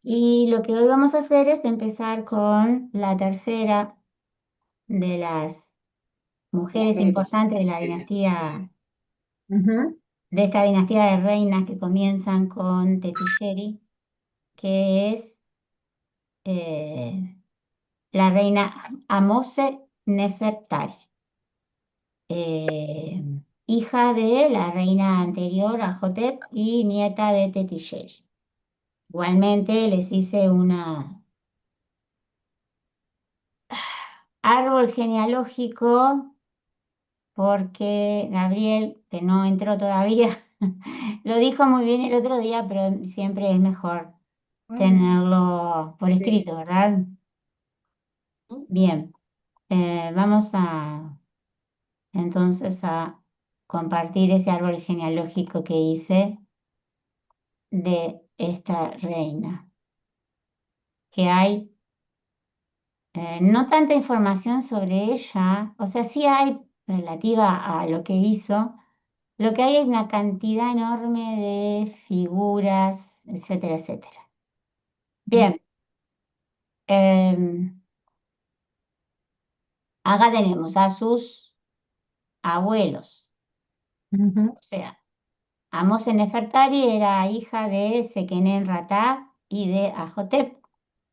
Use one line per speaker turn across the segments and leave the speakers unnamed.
Y lo que hoy vamos a hacer es empezar con la tercera de las mujeres
Mujeres.
importantes de la dinastía,
Ujú.
de esta dinastía de reinas que comienzan con Tetisheri, que es eh, la reina Amose Nefertari, eh, hija de la reina anterior, Ajotep, y nieta de Tetisheri. Igualmente les hice una árbol genealógico porque Gabriel, que no entró todavía, lo dijo muy bien el otro día, pero siempre es mejor
Mm,
tenerlo por
sí.
escrito, ¿verdad? Bien, vamos a entonces a compartir ese árbol genealógico que hice de esta reina, que hay no tanta información sobre ella, o sea, sí hay relativa a lo que hizo. Lo que hay es una cantidad enorme de figuras, etcétera, etcétera. Bien, em, acá tenemos a sus abuelos.
Ujú.
O sea, Amose Nefertari era hija de Sequenén Ratá y de Ajotep,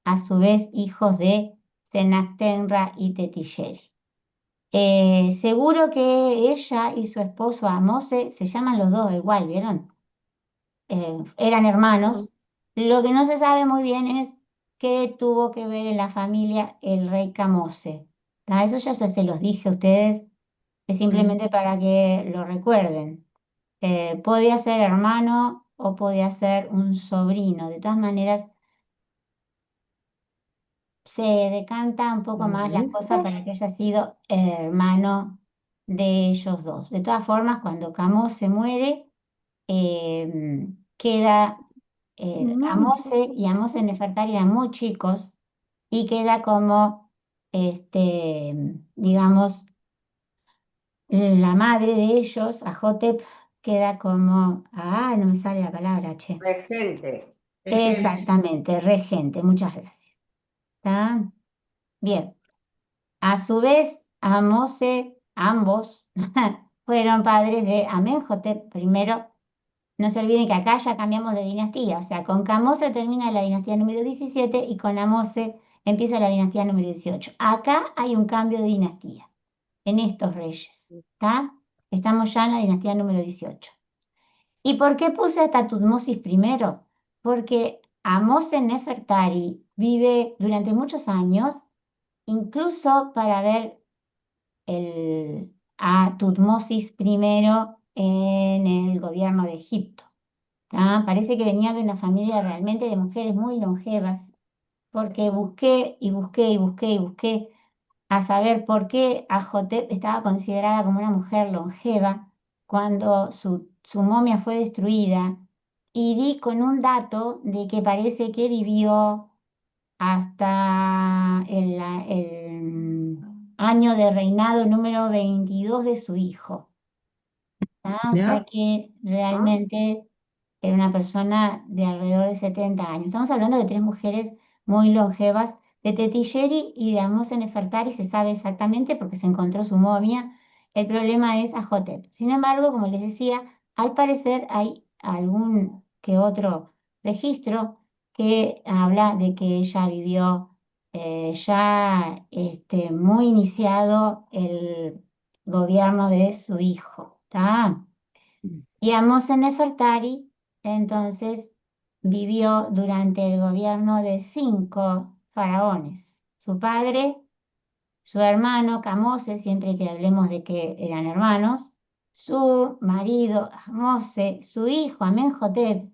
a su vez hijos de Senactenra y Tetilleri. Seguro que ella y su esposo Amose se llaman los dos igual, ¿vieron? Eran hermanos. Lo que no se sabe muy bien es qué tuvo que ver en la familia el rey Camose. Eso ya se los dije a ustedes, es
Mm.
simplemente para que lo recuerden. Podía ser hermano o podía ser un sobrino. De todas maneras, se decanta un poco más la cosa
¿Listo?
para que haya sido hermano de ellos dos. De todas formas, cuando Camose muere, queda
Mm.
Amose y Amose Nefertari eran muy chicos y queda como, digamos, la madre de ellos, Ajotep, queda como, no me sale la palabra, che.
Regente. Regente.
Exactamente, regente, muchas gracias. ¿Está? Bien. A su vez, Amose, ambos, fueron padres de Amenhotep primero. No se olviden que acá ya cambiamos de dinastía, o sea, con Camose termina la dinastía número 17 y con Amose empieza la dinastía número 18. Acá hay un cambio de dinastía en estos reyes, ¿está? Estamos ya en la dinastía número 18. ¿Y por qué puse hasta Tutmosis primero? Porque Amose Nefertari vive durante muchos años, incluso para ver a Tutmosis primero en el gobierno de Egipto. Parece que venía de una familia realmente de mujeres muy longevas, porque busqué y busqué y busqué y busqué a saber por qué Ajotep estaba considerada como una mujer longeva cuando su momia fue destruida, y di con un dato de que parece que vivió hasta el año de reinado número 22 de su hijo. O sea
¿Ya?
que
¿Ah?
realmente era una persona de alrededor de 70 años. Estamos hablando de tres mujeres muy longevas, de Tetilleri y de Amose Nefertari se sabe exactamente porque se encontró su momia. El problema es Ajotep. Sin embargo, como les decía, al parecer hay algún que otro registro que habla de que ella vivió ya muy iniciado el gobierno de su hijo. ¿Está? Y Amose Nefertari, entonces, vivió durante el gobierno de 5 faraones. Su padre, su hermano Camose, siempre que hablemos de que eran hermanos, su marido Amose, su hijo Amenhotep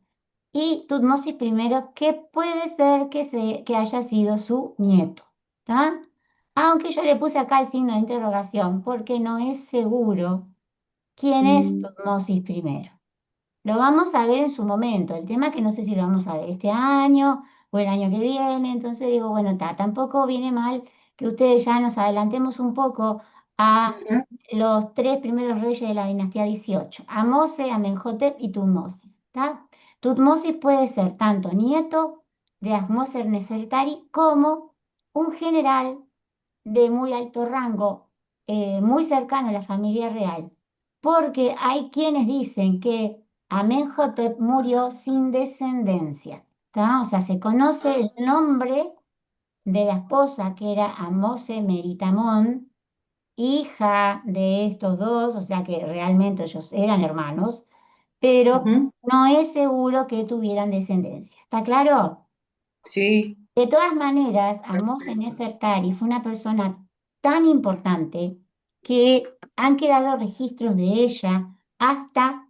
y Tutmosis primero, que puede ser que haya sido su nieto. ¿Está? Aunque yo le puse acá el signo de interrogación porque no es seguro quién es
Mm.
Tutmosis primero. Lo vamos a ver en su momento. El tema es que no sé si lo vamos a ver este año o el año que viene. Entonces digo, bueno, tampoco viene mal que ustedes ya nos adelantemos un poco a
Ujú.
los tres primeros reyes de la dinastía 18, Amose, Amenhotep y Tutmosis. ¿Tá? Tutmosis puede ser tanto nieto de Ahmose Nefertari como un general de muy alto rango, muy cercano a la familia real, porque hay quienes dicen que Amenhotep murió sin descendencia, ¿tá? O sea, se conoce el nombre de la esposa, que era Amose Meritamón, hija de estos dos, o sea que realmente ellos eran hermanos, pero
Ujú.
no es seguro que tuvieran descendencia. ¿Está claro?
Sí,
De todas maneras, Ahmose
perfecto.
Nefertari fue una persona tan importante que han quedado registros de ella hasta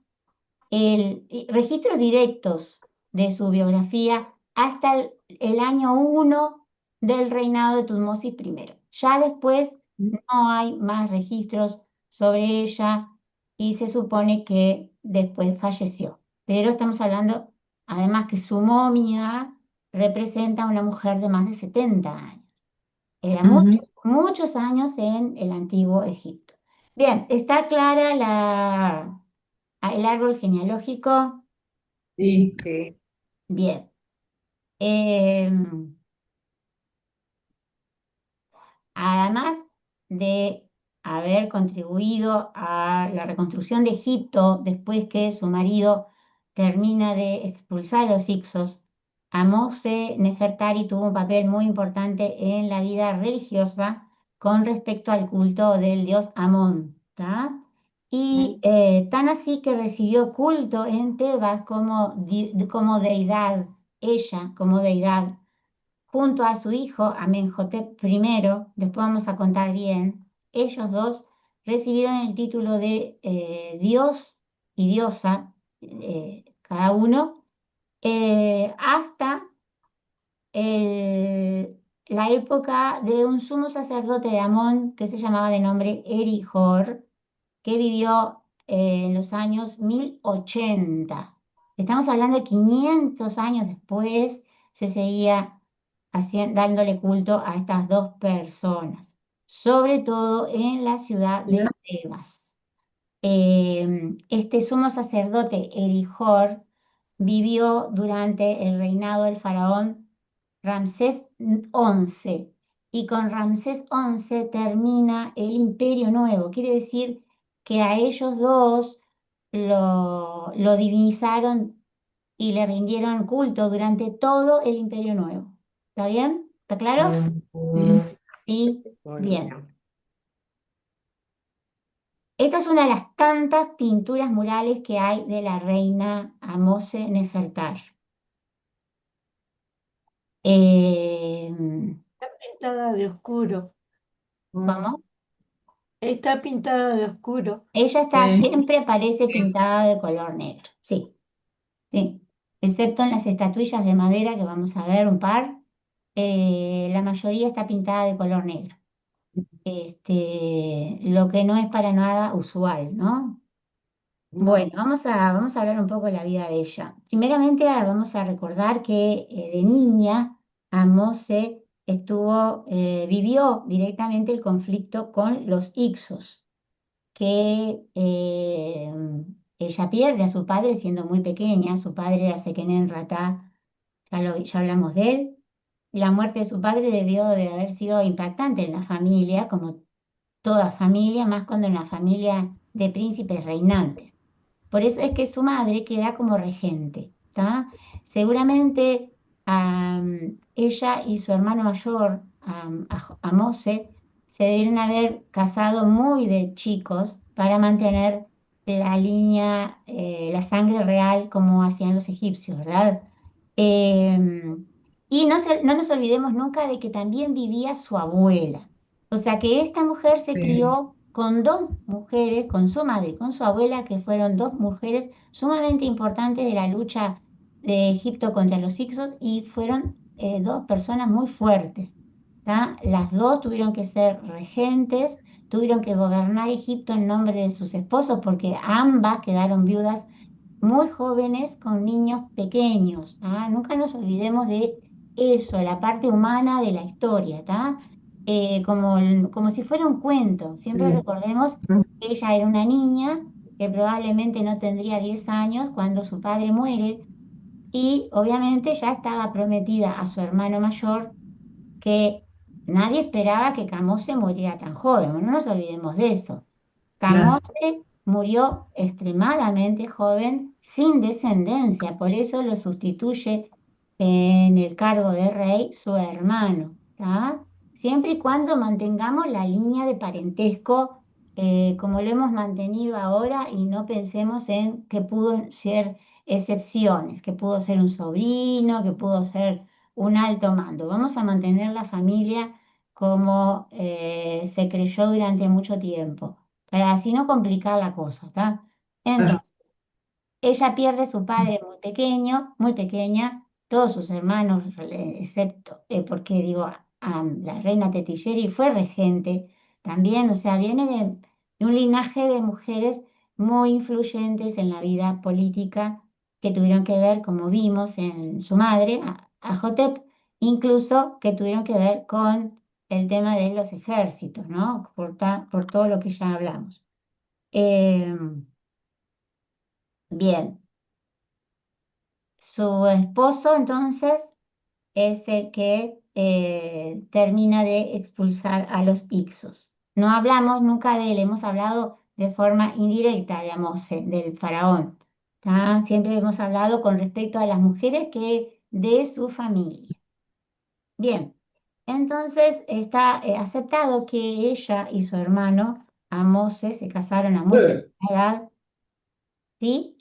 registros directos de su biografía hasta el año 1 del reinado de Tutmosis I. Ya después no hay más registros sobre ella y se supone que después falleció. Pero estamos hablando, además, que su momia representa a una mujer de más de 70 años. Era
Ujú.
muchos, muchos años en el antiguo Egipto. Bien, está clara el árbol genealógico.
Sí, sí.
Bien. Eh, Además de haber contribuido a la reconstrucción de Egipto después que su marido termina de expulsar a los Hicsos, Amose Nefertari tuvo un papel muy importante en la vida religiosa con respecto al culto del dios Amón, ¿tá? Y tan así que recibió culto en Tebas como deidad, ella como deidad junto a su hijo Amenhotep I, después vamos a contar bien, ellos dos recibieron el título de Dios y diosa, cada uno, hasta la época de un sumo sacerdote de Amón que se llamaba de nombre Erihor, que vivió en los años 1080. Estamos hablando de 500 años después, se seguía dándole culto a estas dos personas, sobre todo en la ciudad de Tebas. Este sumo sacerdote Erijor vivió durante el reinado del faraón Ramsés XI y con Ramsés XI termina el Imperio Nuevo. Quiere decir que a ellos dos lo divinizaron y le rindieron culto durante todo el Imperio Nuevo. ¿Está bien? ¿Está claro? Sí,
Muy
bien.
bien.
Esta es una de las tantas pinturas murales que hay de la reina Amose Nefertari. Eh,
Pintada de oscuro.
¿Cómo?
Está pintada de oscuro.
Ella está,
Sí.
siempre aparece pintada de color negro, sí, sí. Excepto en las estatuillas de madera que vamos a ver un par, la mayoría está pintada de color negro. Lo que no es para nada usual, ¿no? Bueno,
No.
vamos a hablar un poco de la vida de ella. Primeramente, vamos a recordar que de niña Amose vivió directamente el conflicto con los Ixos, que ella pierde a su padre siendo muy pequeña. Su padre era Sequenén Ratá, ya hablamos de él. La muerte de su padre debió de haber sido impactante en la familia, como toda familia, más cuando en la familia de príncipes reinantes. Por eso es que su madre queda como regente, ¿tá? Seguramente ella y su hermano mayor, Amose, se debieron haber casado muy de chicos para mantener la línea, la sangre real como hacían los egipcios, ¿verdad? Y no nos olvidemos nunca de que también vivía su abuela. O sea que esta mujer se
Sí.
crió con dos mujeres, con su madre y con su abuela, que fueron dos mujeres sumamente importantes de la lucha de Egipto contra los Hicsos y fueron dos personas muy fuertes, ¿tá? Las dos tuvieron que ser regentes, tuvieron que gobernar Egipto en nombre de sus esposos porque ambas quedaron viudas muy jóvenes con niños pequeños, ¿tá? Nunca nos olvidemos de eso, la parte humana de la historia, ¿tá? Como si fuera un cuento. Siempre
Sí.
recordemos que ella era una niña que probablemente no tendría 10 años cuando su padre muere y obviamente ya estaba prometida a su hermano mayor, que nadie esperaba que Camose muriera tan joven, no nos olvidemos de eso.
claro.
Camose murió extremadamente joven, sin descendencia, por eso lo sustituye en el cargo de rey su hermano, ¿tá? Siempre y cuando mantengamos la línea de parentesco como lo hemos mantenido ahora y no pensemos en que pudo ser excepciones, que pudo ser un sobrino, que pudo ser un alto mando. Vamos a mantener la familia como se creyó durante mucho tiempo para así no complicar la cosa, ¿está?
Claro.
Entonces, ella pierde a su padre muy pequeño, muy pequeña, todos sus hermanos, excepto, porque digo, la reina Tetilleri fue regente también, o sea, viene de un linaje de mujeres muy influyentes en la vida política que tuvieron que ver, como vimos en su madre, a Hotep, incluso que tuvieron que ver con el tema de los ejércitos, ¿no? Por todo lo que ya hablamos. Eh, bien, su esposo entonces es el que termina de expulsar a los Ixos. No hablamos nunca de él, hemos hablado de forma indirecta de Amose, del faraón. ¿Tá? Siempre hemos hablado con respecto a las mujeres que de su familia. Bien, entonces está aceptado que ella y su hermano Amose se casaron a muy temprana edad, ¿sí?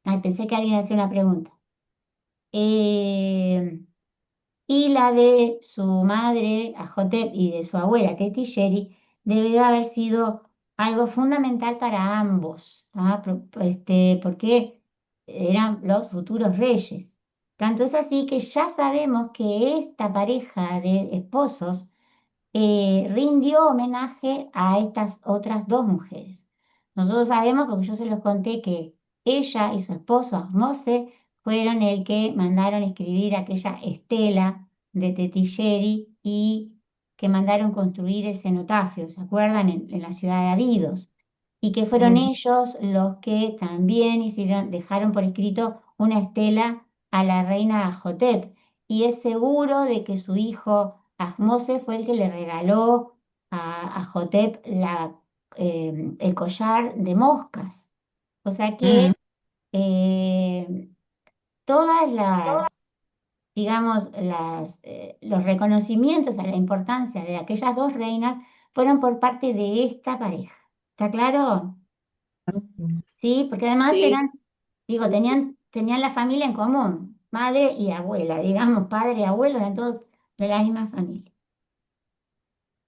Ay, pensé que alguien hacía una pregunta. Eh, y la de su madre, Ajotep, y de su abuela, Tetisheri, debió haber sido algo fundamental para ambos, ¿tá? Porque eran los futuros reyes. Tanto es así que ya sabemos que esta pareja de esposos rindió homenaje a estas otras dos mujeres. Nosotros sabemos, porque yo se los conté, que ella y su esposo Mose fueron el que mandaron escribir aquella estela de Tetilleri y que mandaron construir el cenotafio, ¿se acuerdan? En la ciudad de Abidos. Y que fueron
Mm.
ellos los que también dejaron por escrito una estela a la reina Ajotep. Y es seguro de que su hijo Ahmose fue el que le regaló a Jotep el collar de moscas. O sea que
Mm.
eh, todas digamos, los reconocimientos a la importancia de aquellas dos reinas fueron por parte de esta pareja. ¿Está claro? Sí, porque además
Sí.
digo, tenían la familia en común, madre y abuela, digamos, padre y abuelo eran todos de la misma familia.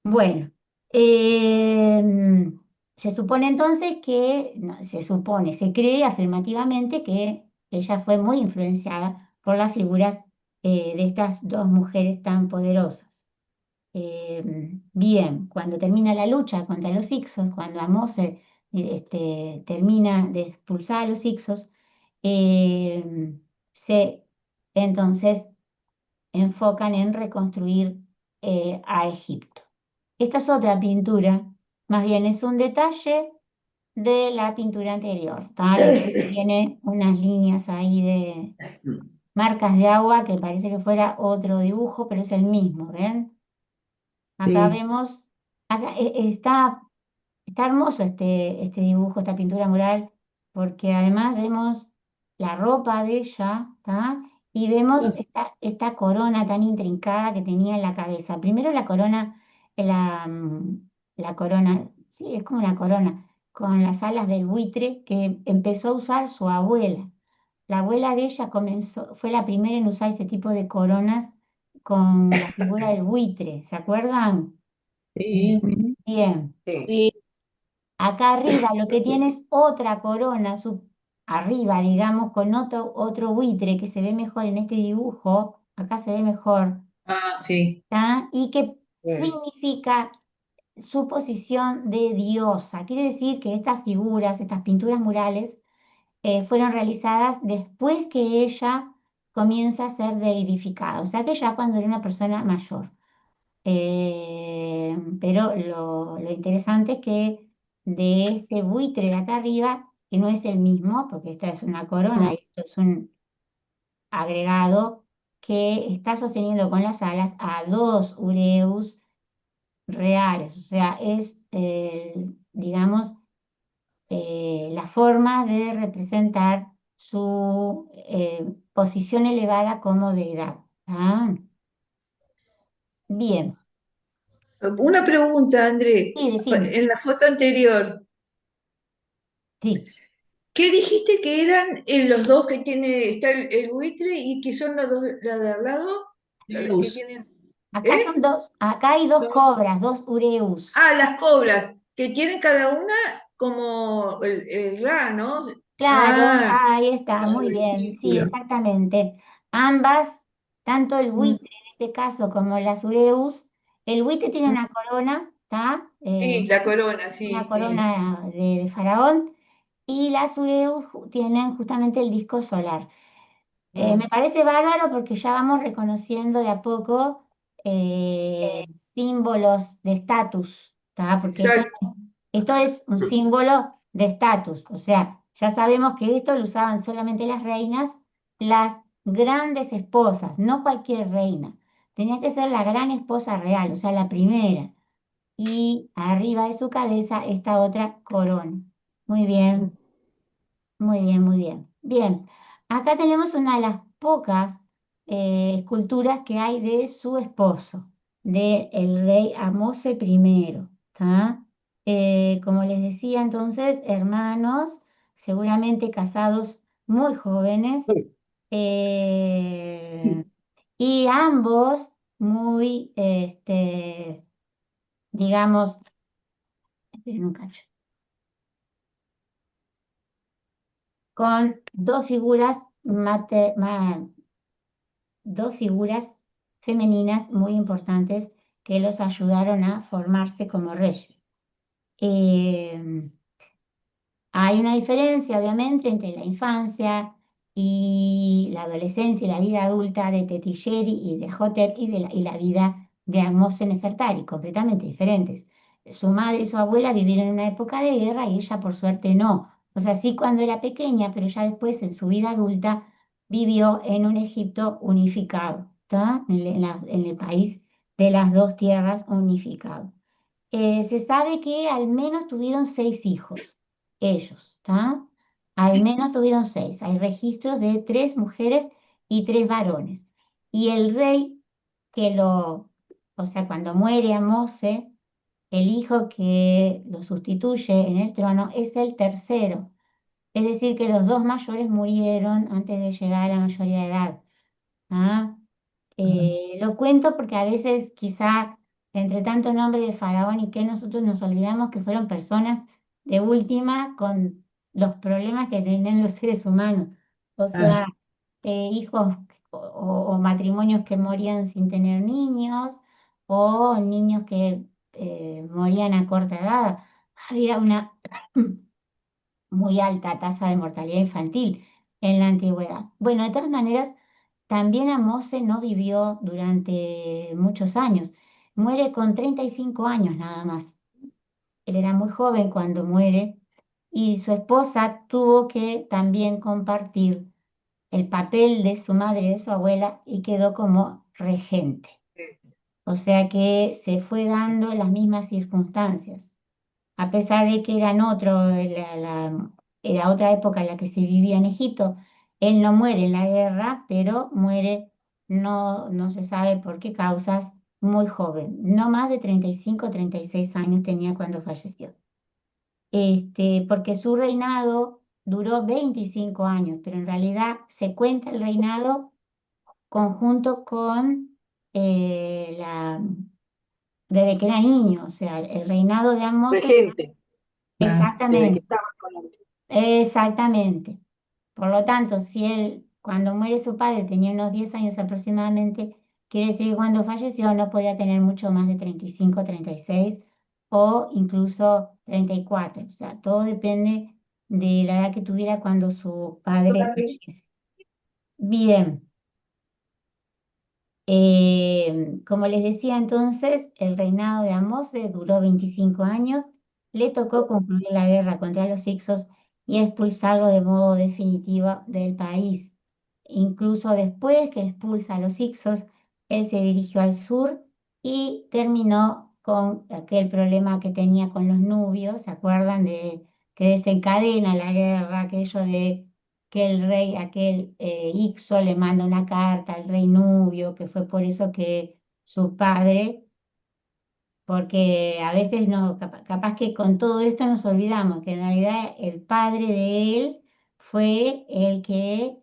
Bueno, se supone entonces que, no, se supone, se cree afirmativamente que ella fue muy influenciada por las figuras de estas dos mujeres tan poderosas. Bien, cuando termina la lucha contra los Hicsos, cuando Amose termina de expulsar a los Hicsos, se entonces enfocan en reconstruir a Egipto. Esta es otra pintura, más bien es un detalle de la pintura anterior. ¿Tá? Tiene unas líneas ahí de marcas de agua que parece que fuera otro dibujo, pero es el mismo, ¿ven? Acá
Sí.
vemos, acá está hermoso este dibujo, esta pintura mural, porque además vemos la ropa de ella, ¿tá? Y vemos esta corona tan intrincada que tenía en la cabeza. Primero la corona, la corona, sí, es como una corona, con las alas del buitre que empezó a usar su abuela. La abuela de ella fue la primera en usar este tipo de coronas con la figura del buitre, ¿se acuerdan?
Sí.
Bien.
Sí.
Acá arriba lo que tiene es otra corona, arriba, digamos, con otro buitre que se ve mejor en este dibujo, acá se ve mejor,
Ah, sí.
¿tá? Y que
Bueno.
significa su posición de diosa. Quiere decir que estas figuras, estas pinturas murales, fueron realizadas después que ella comienza a ser deidificada, o sea que ya cuando era una persona mayor. Pero lo interesante es que de este buitre de acá arriba que no es el mismo, porque esta es una corona y esto es un agregado que está sosteniendo con las alas a dos ureus reales, o sea, es, digamos, la forma de representar su posición elevada como deidad. ¿Ah? Bien,
Una pregunta, André.
sí, decime,
En la foto anterior,
sí.
¿qué dijiste que eran los dos que tiene, está el buitre y que son los dos, la de al lado? Que tienen,
Acá son
¿eh?
dos, acá hay dos
Son dos.
cobras, dos ureus.
Ah, las cobras, que tienen cada una como el Ra, ¿no?
Claro,
Ah,
ahí está,
claro,
muy
el
bien, sí,
círculo.
exactamente. Ambas, tanto el
Mm,
buitre en este caso como las ureus, el buitre tiene
mm.
una corona, ¿está?
Sí, la corona,
Una
sí.
corona de faraón, y las ureus tienen justamente el disco solar. Me
Mm,
parece bárbaro porque ya vamos reconociendo de a poco símbolos de estatus, ¿tá? Porque
exacto.
esto es un símbolo de estatus, o sea, ya sabemos que esto lo usaban solamente las reinas, las grandes esposas, no cualquier reina. Tenía que ser la gran esposa real, o sea, la primera. Y arriba de su cabeza esta otra corona. Muy
Mm,
bien. Muy bien, muy bien. Bien, acá tenemos una de las pocas esculturas que hay de su esposo, de el rey Amose I. ¿Tá? Como les decía entonces, hermanos, seguramente casados muy jóvenes, eh, y ambos muy, digamos, esperen un cacho, con dos figuras dos figuras femeninas muy importantes que los ayudaron a formarse como reyes. Eh, Hay una diferencia, obviamente, entre la infancia y la adolescencia y la vida adulta de Tetisheri y de Hotep y la vida de Ahmose Nefertari, completamente diferentes. Su madre y su abuela vivieron en una época de guerra y ella, por suerte, no. O sea, sí cuando era pequeña, pero ya después, en su vida adulta, vivió en un Egipto unificado, ¿tá? En el país de las dos tierras unificado. Se sabe que al menos tuvieron seis hijos, ellos, ¿está? Al menos tuvieron seis. Hay registros de tres mujeres y tres varones. Y el rey o sea, cuando muere Amose, el hijo que lo sustituye en el trono es el tercero. Es decir, que los dos mayores murieron antes de llegar a la mayoría de edad. ¿Ah? Lo cuento porque a veces quizá entre tanto nombre de faraón y que nosotros nos olvidamos que fueron personas de última con los problemas que tenían los seres humanos. O sea, hijos o matrimonios que morían sin tener niños o niños que morían a corta edad. Había una muy alta tasa de mortalidad infantil en la antigüedad. Bueno, de todas maneras, también Mose no vivió durante muchos años. Muere con 35 años nada más. Él era muy joven cuando muere y su esposa tuvo que también compartir el papel de su madre y de su abuela y quedó como regente. O sea que se fue dando las mismas circunstancias a pesar de que eran era otra época en la que se vivía en Egipto. Él no muere en la guerra, pero muere, no se sabe por qué causas, muy joven. No más de 35 o 36 años tenía cuando falleció. Porque su reinado duró 25 años, pero en realidad se cuenta el reinado conjunto con desde que era niño, o sea, el reinado de Amos.
Claro.
Exactamente, exactamente. Por lo tanto, si él, cuando muere su padre, tenía unos 10 años aproximadamente, quiere decir que cuando falleció no podía tener mucho más de 35, 36 o incluso 34. O sea, todo depende de la edad que tuviera cuando su padre fallece. Bien, como les decía entonces, el reinado de Ahmose duró 25 años. Le tocó concluir la guerra contra los Hicsos y expulsarlo de modo definitivo del país. Incluso después que expulsa a los Hicsos, él se dirigió al sur y terminó con aquel problema que tenía con los nubios, ¿se acuerdan? De que desencadena la guerra, aquello de que el rey, aquel Ixo le manda una carta al rey nubio, que fue por eso que su padre, porque a veces no, capaz que con todo esto nos olvidamos que en realidad el padre de él fue el que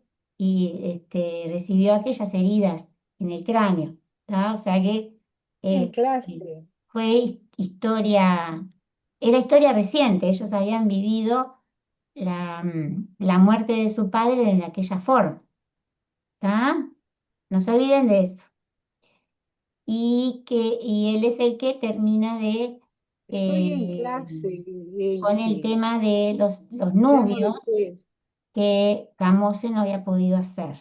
recibió aquellas heridas en el cráneo, ¿tá? O sea que
En
eh,
clase.
fue historia, era historia reciente, ellos habían vivido la muerte de su padre de aquella forma, ¿tá? No se olviden de eso. Y él es el que termina de
Estoy en
eh,
clase,
con el
Daisy.
tema de los
Llamo
nubios
después.
que Camose no había podido hacer.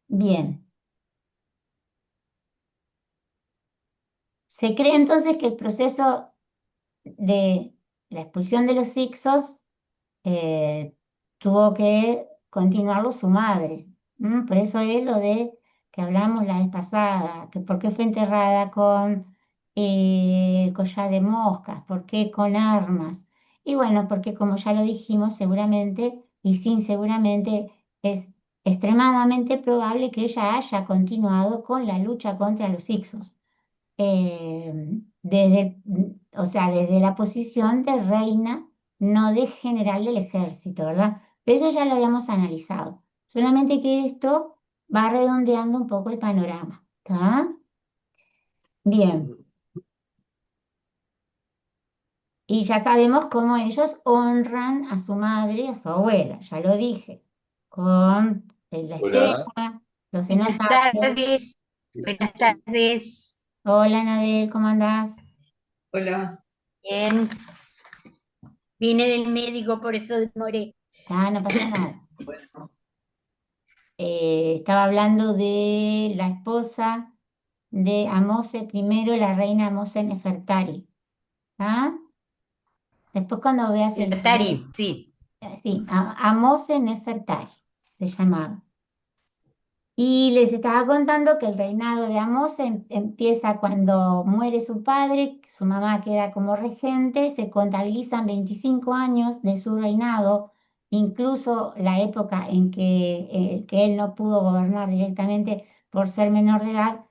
Bien, se cree entonces que el proceso de la expulsión de los Hicsos eh, tuvo que continuarlo su madre. Por eso es lo de que hablamos la vez pasada, que por qué fue enterrada con collar de moscas, por qué con armas. Y bueno, porque como ya lo dijimos, seguramente, y sin seguramente, es extremadamente probable que ella haya continuado con la lucha contra los Hicsos eh, o sea, desde la posición de reina, no de general del ejército, ¿verdad? Pero eso ya lo habíamos analizado. Solamente que esto va redondeando un poco el panorama, ¿está? Bien, y ya sabemos cómo ellos honran a su madre y a su abuela, ya lo dije, con la
Hola,
estela, los
Buenas
cenotapios.
tardes, buenas tardes.
Hola, Anabel, ¿cómo andás?
Hola.
Bien, vine del médico, por eso demoré.
Ah, no pasa nada. Estaba hablando de la esposa de Amose primero, la reina Amose Nefertari. ¿Ah? Después cuando veas el video,
Tari, sí.
sí, Amose Nefertari se llamaba. Y les estaba contando que el reinado de Amose empieza cuando muere su padre, su mamá queda como regente, se contabilizan 25 años de su reinado, incluso la época en que él no pudo gobernar directamente por ser menor de edad,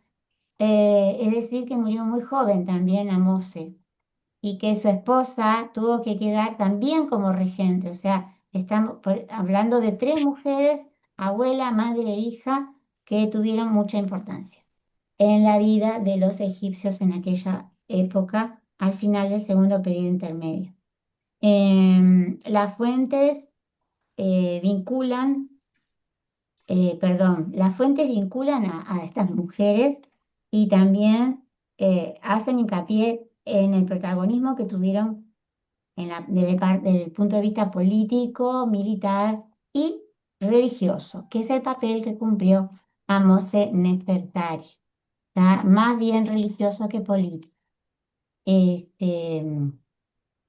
es decir, que murió muy joven también Amose y que su esposa tuvo que quedar también como regente. O sea, estamos hablando de tres mujeres, abuela, madre e hija, que tuvieron mucha importancia en la vida de los egipcios en aquella época, al final del segundo periodo intermedio. Las fuentes vinculan las fuentes vinculan a estas mujeres y también hacen hincapié en el protagonismo que tuvieron desde el punto de vista político, militar y religioso, que es el papel que cumplió Amose Nefertari, ¿tá? Más bien religioso que político. Este,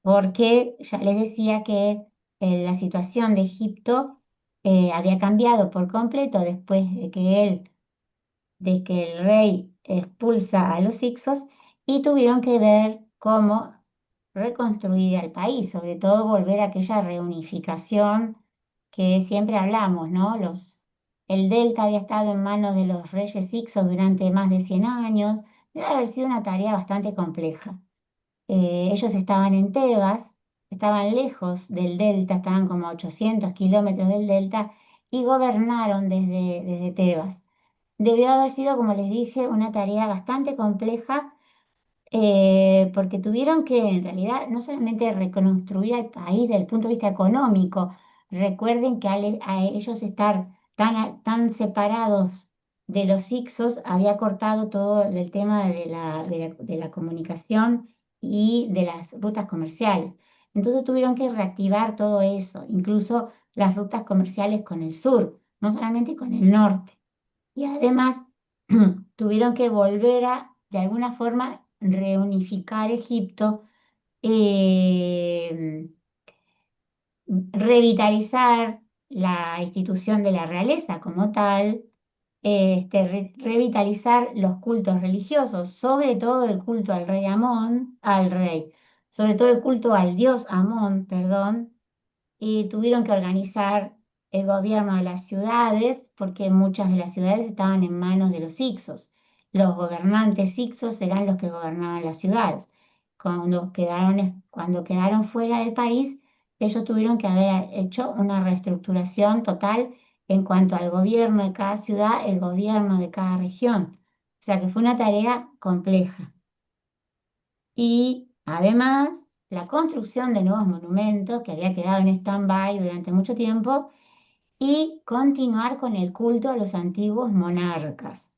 porque ya les decía que la situación de Egipto había cambiado por completo después de que el rey expulsa a los Hicsos y tuvieron que ver cómo reconstruir el país, sobre todo volver a aquella reunificación que siempre hablamos, ¿no? El delta había estado en manos de los reyes Hicsos durante más de 100 años, debe haber sido una tarea bastante compleja. Ellos estaban en Tebas, estaban lejos del delta, estaban como a 800 kilómetros del delta y gobernaron desde Tebas. Debió haber sido, como les dije, una tarea bastante compleja porque tuvieron que, en realidad, no solamente reconstruir al país desde el punto de vista económico, recuerden que a ellos estar tan separados de los Ixos había cortado todo el tema de la comunicación y de las rutas comerciales. Entonces tuvieron que reactivar todo eso, incluso las rutas comerciales con el sur, no solamente con el norte. Y además tuvieron que volver a, de alguna forma, reunificar Egipto, eh, revitalizar la institución de la realeza como tal, revitalizar los cultos religiosos, sobre todo el culto al rey Amón, sobre todo el culto al dios Amón, perdón, y tuvieron que organizar el gobierno de las ciudades porque muchas de las ciudades estaban en manos de los hicsos. Los gobernantes hicsos eran los que gobernaban las ciudades. Cuando quedaron fuera del país, ellos tuvieron que haber hecho una reestructuración total en cuanto al gobierno de cada ciudad, el gobierno de cada región. O sea que fue una tarea compleja. Y además, la construcción de nuevos monumentos que había quedado en stand-by durante mucho tiempo y continuar con el culto a los antiguos monarcas,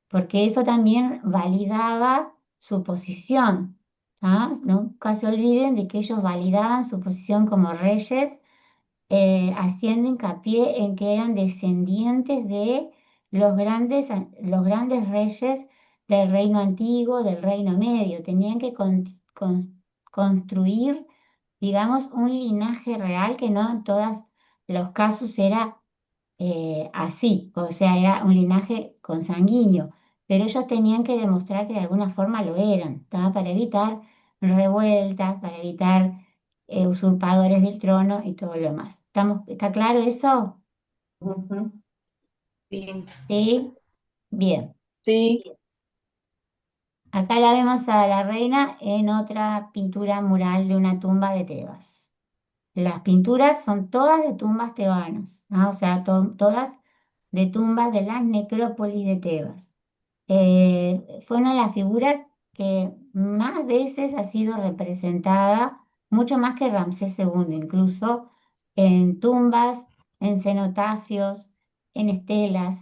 porque eso también validaba su posición. ¿Ah? Nunca se olviden de que ellos validaban su posición como reyes, haciendo hincapié en que eran descendientes de los grandes reyes del reino antiguo, del reino medio. Tenían que construir, digamos, un linaje real que no en todos los casos era así, o sea, era un linaje consanguíneo, pero ellos tenían que demostrar que de alguna forma lo eran, ¿tá? Para evitar revueltas, para evitar usurpadores del trono y todo lo demás. ¿Está claro eso?
Ujú.
Bien.
Sí, bien.
Sí,
Acá la vemos a la reina en otra pintura mural de una tumba de Tebas. Las pinturas son todas de tumbas tebanas, ¿ah? O sea, todas de tumbas de las necrópolis de Tebas. Fue una de las figuras que más veces ha sido representada, mucho más que Ramsés II, incluso en tumbas, en cenotafios, en estelas,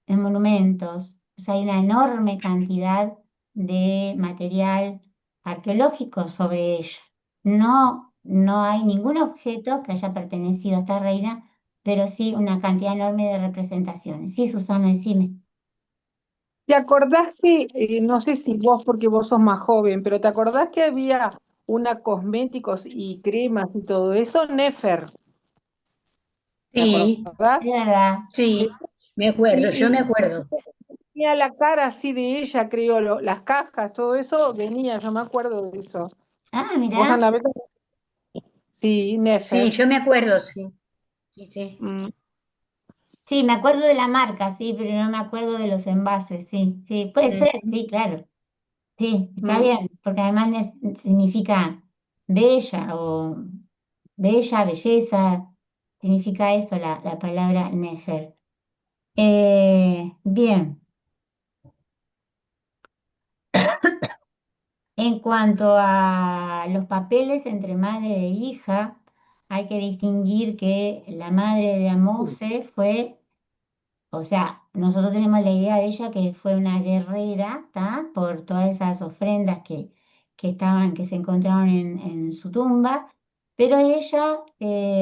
en monumentos. O sea, hay una enorme cantidad de material arqueológico sobre ella. No hay ningún objeto que haya pertenecido a esta reina, pero sí una cantidad enorme de representaciones. Sí, Susana, decime.
¿te acordás que, no sé si vos porque vos sos más joven, pero te acordás que había una cosméticos y cremas y todo eso? Nefer, ¿te
Sí,
Es
acordás?
verdad.
sí, me acuerdo, yo me
Y
acuerdo.
tenía la cara así de ella, creo, las cajas, todo eso venía, yo me acuerdo de eso.
Ah,
¿Vos,
mirá.
Anabel? Sí,
Sí,
Nefer.
yo me acuerdo, sí, sí, sí.
Mm,
Sí, me acuerdo de la marca, sí, pero no me acuerdo de los envases, sí, sí, puede
Mm,
ser, sí, claro. Sí, está
mm.
bien, porque además significa bella o bella, belleza, significa eso la palabra nefer. Bien, en cuanto a los papeles entre madre e hija, hay que distinguir que la madre de Amose fue. O sea, nosotros tenemos la idea de ella que fue una guerrera, ¿tá? Por todas esas ofrendas que se encontraron en su tumba, pero ella,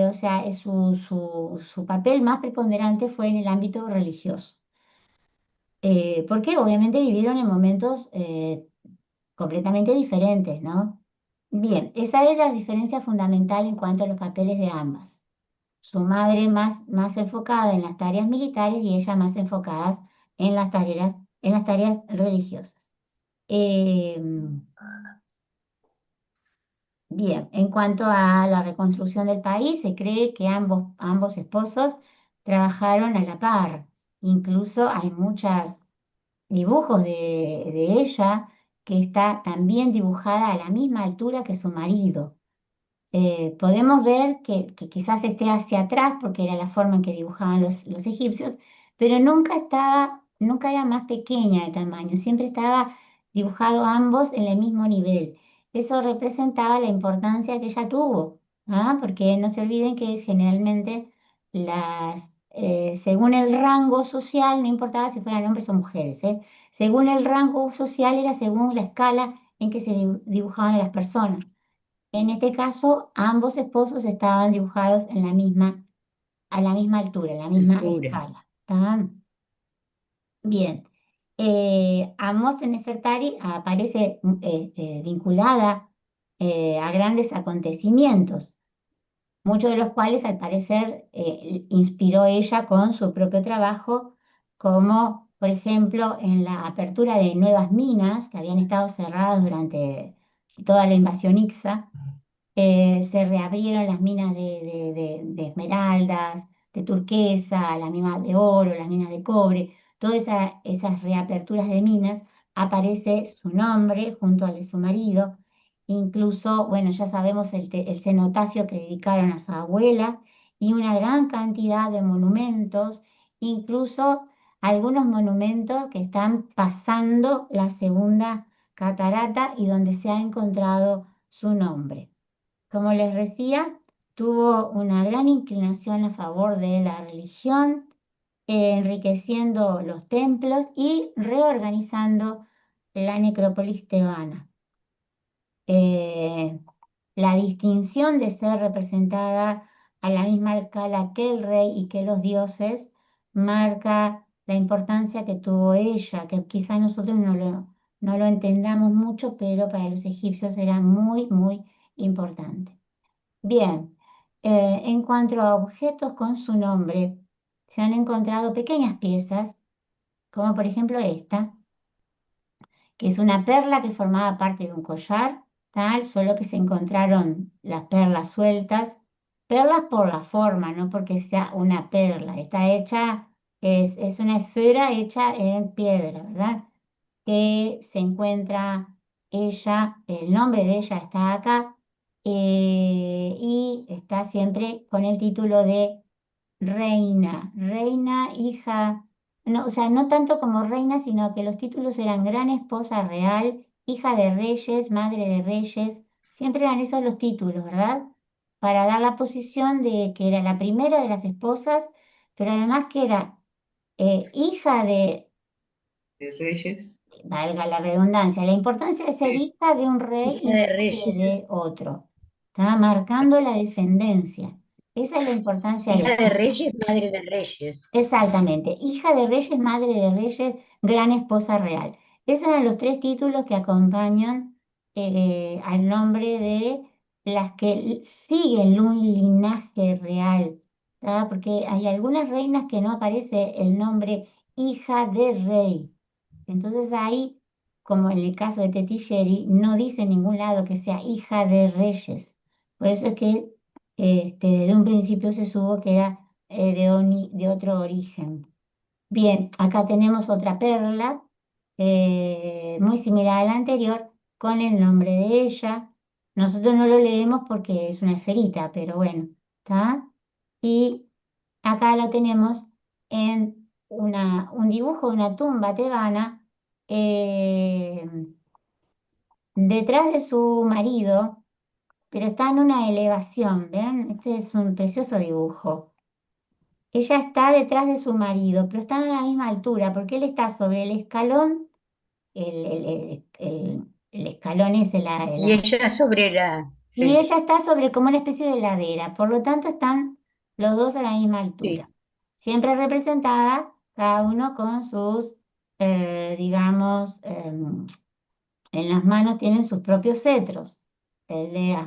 o sea, su papel más preponderante fue en el ámbito religioso. Porque obviamente vivieron en momentos completamente diferentes, ¿no? Bien, esa es la diferencia fundamental en cuanto a los papeles de ambas. Su madre más enfocada en las tareas militares y ella más enfocadas en las tareas religiosas. Eh, Bien, en cuanto a la reconstrucción del país, se cree que ambos esposos trabajaron a la par. Incluso hay muchos dibujos de ella que está también dibujada a la misma altura que su marido. Podemos ver que quizás esté hacia atrás porque era la forma en que dibujaban los egipcios, pero nunca era más pequeña de tamaño, siempre estaba dibujado ambos en el mismo nivel. Eso representaba la importancia que ella tuvo, ¿ah? Porque no se olviden que generalmente según el rango social, no importaba si fueran hombres o mujeres, según el rango social era según la escala en que se dibujaban a las personas. En este caso, ambos esposos estaban dibujados a la misma altura, en la misma
altura.
escala. ¿Está? Bien. Amos Nefertari aparece vinculada a grandes acontecimientos. muchos de los cuales al parecer inspiró ella con su propio trabajo, como por ejemplo en la apertura de nuevas minas que habían estado cerradas durante toda la invasión Ixa. Se reabrieron las minas de esmeraldas, de turquesa, las minas de oro, las minas de cobre, todas esas reaperturas de minas, aparece su nombre junto al de su marido. Incluso, bueno, ya sabemos el cenotafio que dedicaron a su abuela y una gran cantidad de monumentos, incluso algunos monumentos que están pasando la segunda catarata y donde se ha encontrado su nombre. Como les decía, tuvo una gran inclinación a favor de la religión, enriqueciendo los templos y reorganizando la necrópolis tebana. Eh, la distinción de ser representada a la misma escala que el rey y que los dioses marca la importancia que tuvo ella, que quizá nosotros no lo entendamos mucho, pero para los egipcios era muy, muy importante. Bien, en cuanto a objetos con su nombre, se han encontrado pequeñas piezas, como por ejemplo esta, que es una perla que formaba parte de un collar, tal, solo que se encontraron las perlas sueltas, perlas por la forma, no porque sea una perla, está hecha, es una esfera hecha en piedra, ¿verdad? Que se encuentra ella, el nombre de ella está acá, y está siempre con el título de reina, hija, no, o sea, no tanto como reina, sino que los títulos eran gran esposa real, hija de reyes, madre de reyes, siempre eran esos los títulos, ¿verdad? Para dar la posición de que era la primera de las esposas, pero además que era hija de,
de Reyes.
valga la redundancia, la importancia de ser
Sí.
hija de un rey
Hija
y
de
madre
reyes,
de otro. Estaba marcando la descendencia. Esa es la importancia de
hija de
aquí.
reyes, madre de reyes.
Exactamente, hija de reyes, madre de reyes, gran esposa real. Esos eran los tres títulos que acompañan al nombre de las que siguen un linaje real, ¿tá? Porque hay algunas reinas que no aparece el nombre hija de rey. Entonces ahí, como en el caso de Tetisheri, no dice en ningún lado que sea hija de reyes. Por eso es que desde un principio se supo que era de otro origen. Bien, acá tenemos otra perla, muy similar a la anterior, con el nombre de ella. Nosotros no lo leemos porque es una esferita, pero bueno, ¿está? Y acá lo tenemos en un dibujo de una tumba tebana, eh, detrás de su marido, pero está en una elevación, ¿ven? Este es un precioso dibujo. Ella está detrás de su marido, pero están a la misma altura, porque él está sobre el escalón, el escalón ese,
Y ella sobre
y
sí,
ella está sobre como una especie de ladera, por lo tanto están los dos a la misma
sí.
altura. Siempre representada, cada uno con sus, digamos, en las manos tienen sus propios cetros. El de,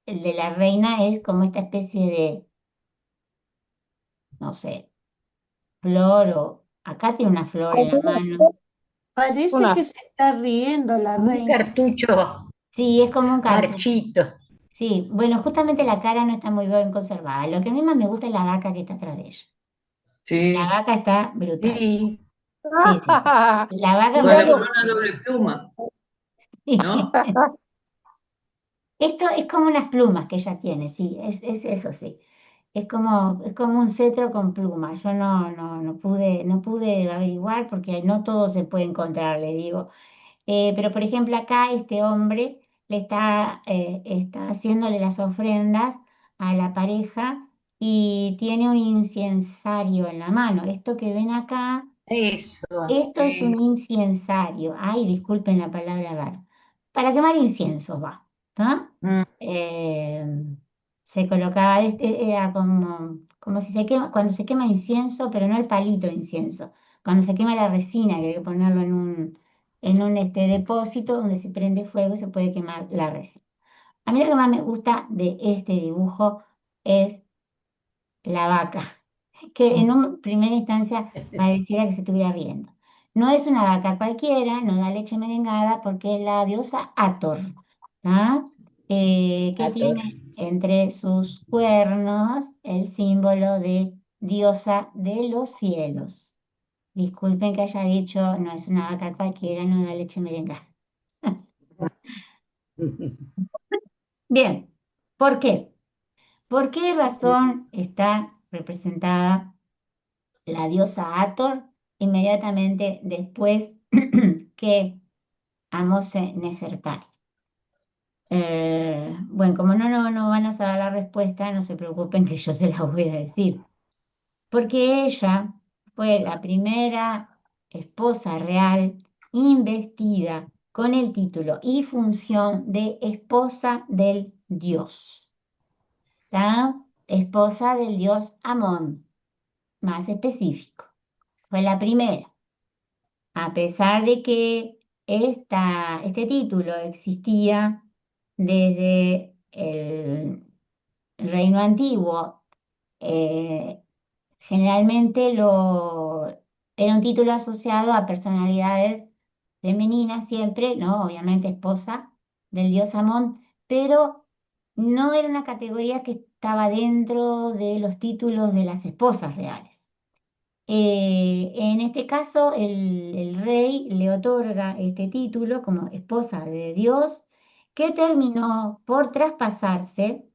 el de la reina es como esta especie de, no sé, flor o acá tiene una flor en la mano.
Parece
Una,
que se está riendo la
Como un
reina.
cartucho
Sí, es como un cartucho.
marchito.
Sí, bueno, justamente la cara no está muy bien conservada. Lo que a mí más me gusta es la vaca que está atrás de ella. La
Sí,
vaca está brutal.
Sí,
Sí, sí, sí. La vaca
con
me
la
mirá
corona
parece.
doble pluma, ¿no?
Esto es como unas plumas que ella tiene, sí, es eso, sí. Es como un cetro con plumas. Yo no pude averiguar porque no todo se puede encontrar, le digo. Pero por ejemplo acá este hombre está haciéndole las ofrendas a la pareja y tiene un incensario en la mano. Esto que ven acá,
eso.
esto es un
Sí.
inciensario. Ay, disculpen la palabra dar. Para quemar inciensos va, ¿tá?
Mm.
Eh, Se colocaba, era como si se quema, cuando se quema incienso, pero no el palito de incienso. Cuando se quema la resina, que hay que ponerlo en un depósito donde se prende fuego y se puede quemar la resina. A mí lo que más me gusta de este dibujo es la vaca, que en una primera instancia pareciera que se estuviera riendo. No es una vaca cualquiera, no da leche merengada porque es la diosa Hathor, ¿tá? Que
Hathor.
tiene entre sus cuernos el símbolo de diosa de los cielos. Disculpen que haya dicho, no es una vaca cualquiera, no da leche merengada. Bien, ¿por qué? ¿Por qué razón está representada la diosa Hathor inmediatamente después que Amose Nefertari? Bueno, como no van a saber la respuesta, no se preocupen que yo se la voy a decir. Porque ella fue la primera esposa real investida con el título y función de esposa del dios. ¿Tá? Esposa del dios Amón, más específico. Fue la primera. A pesar de que este título existía desde el reino antiguo, eh, generalmente era un título asociado a personalidades femeninas siempre, ¿no? Obviamente esposa del dios Amón, pero no era una categoría que estaba dentro de los títulos de las esposas reales. En este caso, el rey le otorga este título como esposa de Dios, que terminó por traspasarse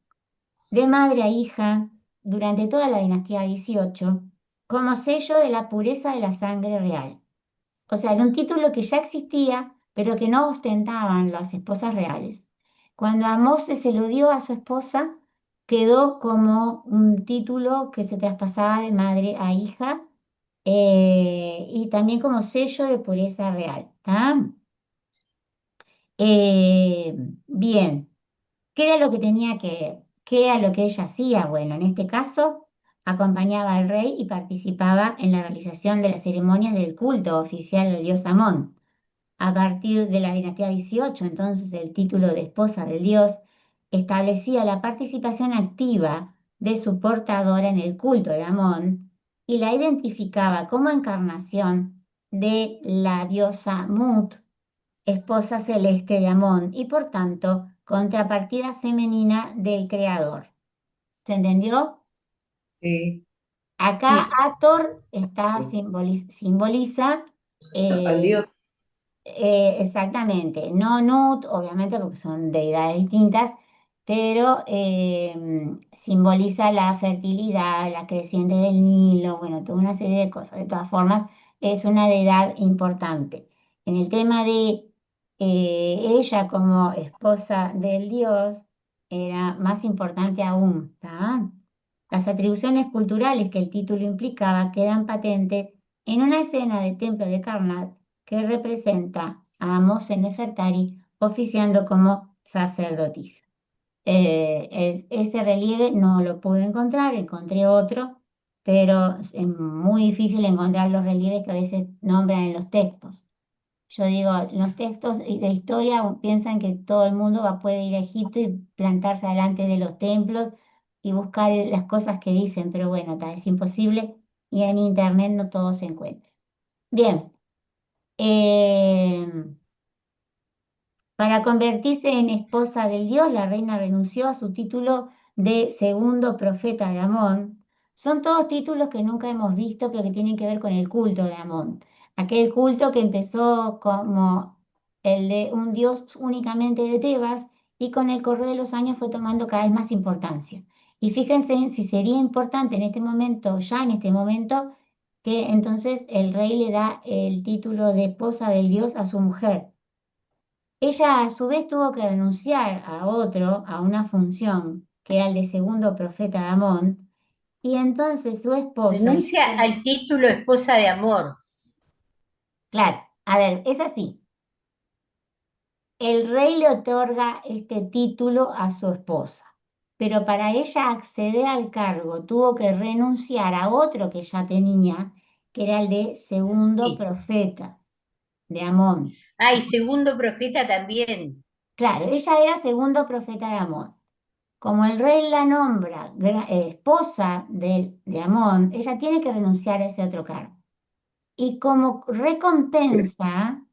de madre a hija durante toda la dinastía 18 como sello de la pureza de la sangre real. O sea, era un título que ya existía, pero que no ostentaban las esposas reales. Cuando a Moses se lo dio a su esposa, quedó como un título que se traspasaba de madre a hija y también como sello de pureza real. ¿Tá? Eh, bien, ¿qué era lo que qué era lo que ella hacía? Bueno, en este caso, acompañaba al rey y participaba en la realización de las ceremonias del culto oficial del dios Amón. A partir de la dinastía 18, entonces el título de esposa del dios establecía la participación activa de su portadora en el culto de Amón y la identificaba como encarnación de la diosa Mut, esposa celeste de Amón y por tanto contrapartida femenina del creador. ¿Se entendió?
Sí,
Acá
sí,
Hathor simboliza
al
eh,
Dios.
exactamente, no Nut, obviamente porque son deidades distintas, pero simboliza la fertilidad, la creciente del Nilo, bueno, toda una serie de cosas. De todas formas, es una deidad importante. En el tema de ella como esposa del dios, era más importante aún, ¿tá? Las atribuciones culturales que el título implicaba quedan patentes en una escena del templo de Karnak que representa a Mose Nefertari oficiando como sacerdotisa. Ese relieve no lo pude encontrar, encontré otro, pero es muy difícil encontrar los relieves que a veces nombran en los textos. Yo digo, los textos de historia piensan que todo el mundo puede ir a Egipto y plantarse delante de los templos y buscar las cosas que dicen, pero bueno, tal, es imposible y en internet no todo se encuentra. Bien, eh, para convertirse en esposa del dios, la reina renunció a su título de segundo profeta de Amón. Son todos títulos que nunca hemos visto, pero que tienen que ver con el culto de Amón. Aquel culto que empezó como el de un dios únicamente de Tebas y con el correr de los años fue tomando cada vez más importancia. Y fíjense en si sería importante en este momento, ya en este momento, que entonces el rey le da el título de esposa del dios a su mujer. Ella a su vez tuvo que renunciar a una función que era el de segundo profeta de Amón, y entonces su esposo,
Renuncia al título esposa de amor.
claro, a ver, es así, el rey le otorga este título a su esposa, pero para ella acceder al cargo tuvo que renunciar a otro que ya tenía, que era el de segundo
Sí.
profeta de Amón.
Ay, segundo profeta también.
Claro, ella era segundo profeta de Amón. como el rey la nombra esposa de Amón, ella tiene que renunciar a ese otro cargo. Y como recompensa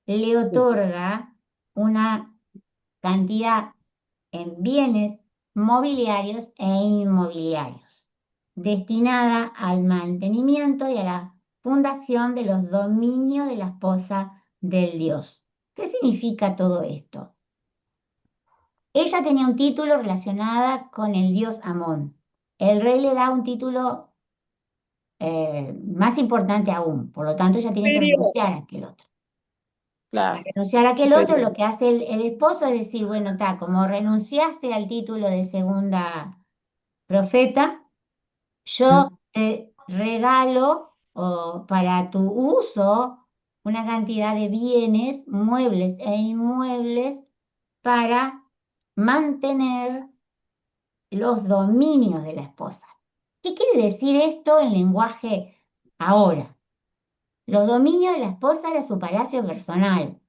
le otorga una cantidad en bienes mobiliarios e inmobiliarios, destinada al mantenimiento y a la fundación de los dominios de la esposa del dios. ¿Qué significa todo esto? Ella tenía un título relacionado con el dios Amón. El rey le da un título más importante aún, por lo tanto ella tiene que
Superior,
renunciar a aquel otro.
claro,
Renunciar a aquel otro,
superior.
lo que hace el esposo es decir, bueno, está, como renunciaste al título de segunda profeta, yo te regalo para tu uso una cantidad de bienes, muebles e inmuebles para mantener los dominios de la esposa. ¿Qué quiere decir esto en lenguaje ahora? Los dominios de la esposa era su palacio personal.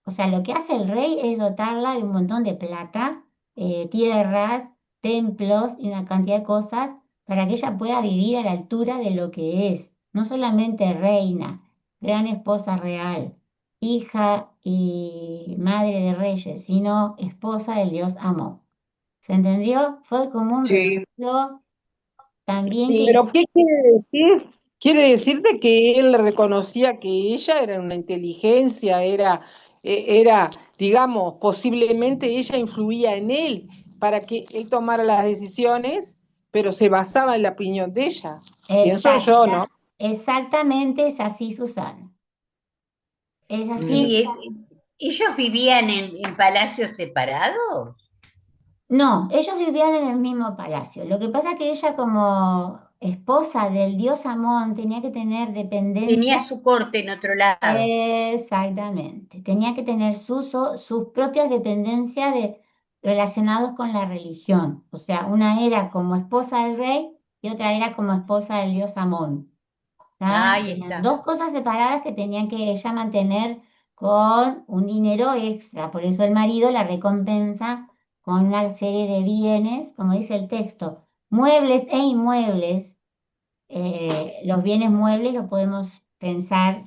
O sea, lo que hace el rey es dotarla de un montón de plata, tierras, templos y una cantidad de cosas para que ella pueda vivir a la altura de lo que es. No solamente reina, gran esposa real, hija y madre de reyes, sino esposa del dios Amón. ¿Se entendió? Fue como un
Sí,
regalo también
sí.
Pero ¿qué quiere decir? Quiere decir de que él reconocía que ella era una inteligencia, era, digamos, posiblemente ella influía en él para que él tomara las decisiones, pero se basaba en la opinión de ella. Pienso
exact-
yo, ¿no?
exactamente es así, Susana. Es así.
Mm.
Y ellos vivían en palacios separados.
No, ellos vivían en el mismo palacio. Lo que pasa es que ella como esposa del dios Amón tenía que tener dependencia.
Tenía su corte en otro lado.
Exactamente. Tenía que tener sus propias dependencias relacionados con la religión. O sea, una era como esposa del rey y otra era como esposa del dios Amón. ¿Tá?
Ahí
Eran
está.
dos cosas separadas que tenían que ella mantener con un dinero extra. Por eso el marido la recompensa con una serie de bienes, como dice el texto, muebles e inmuebles. Los bienes muebles los podemos pensar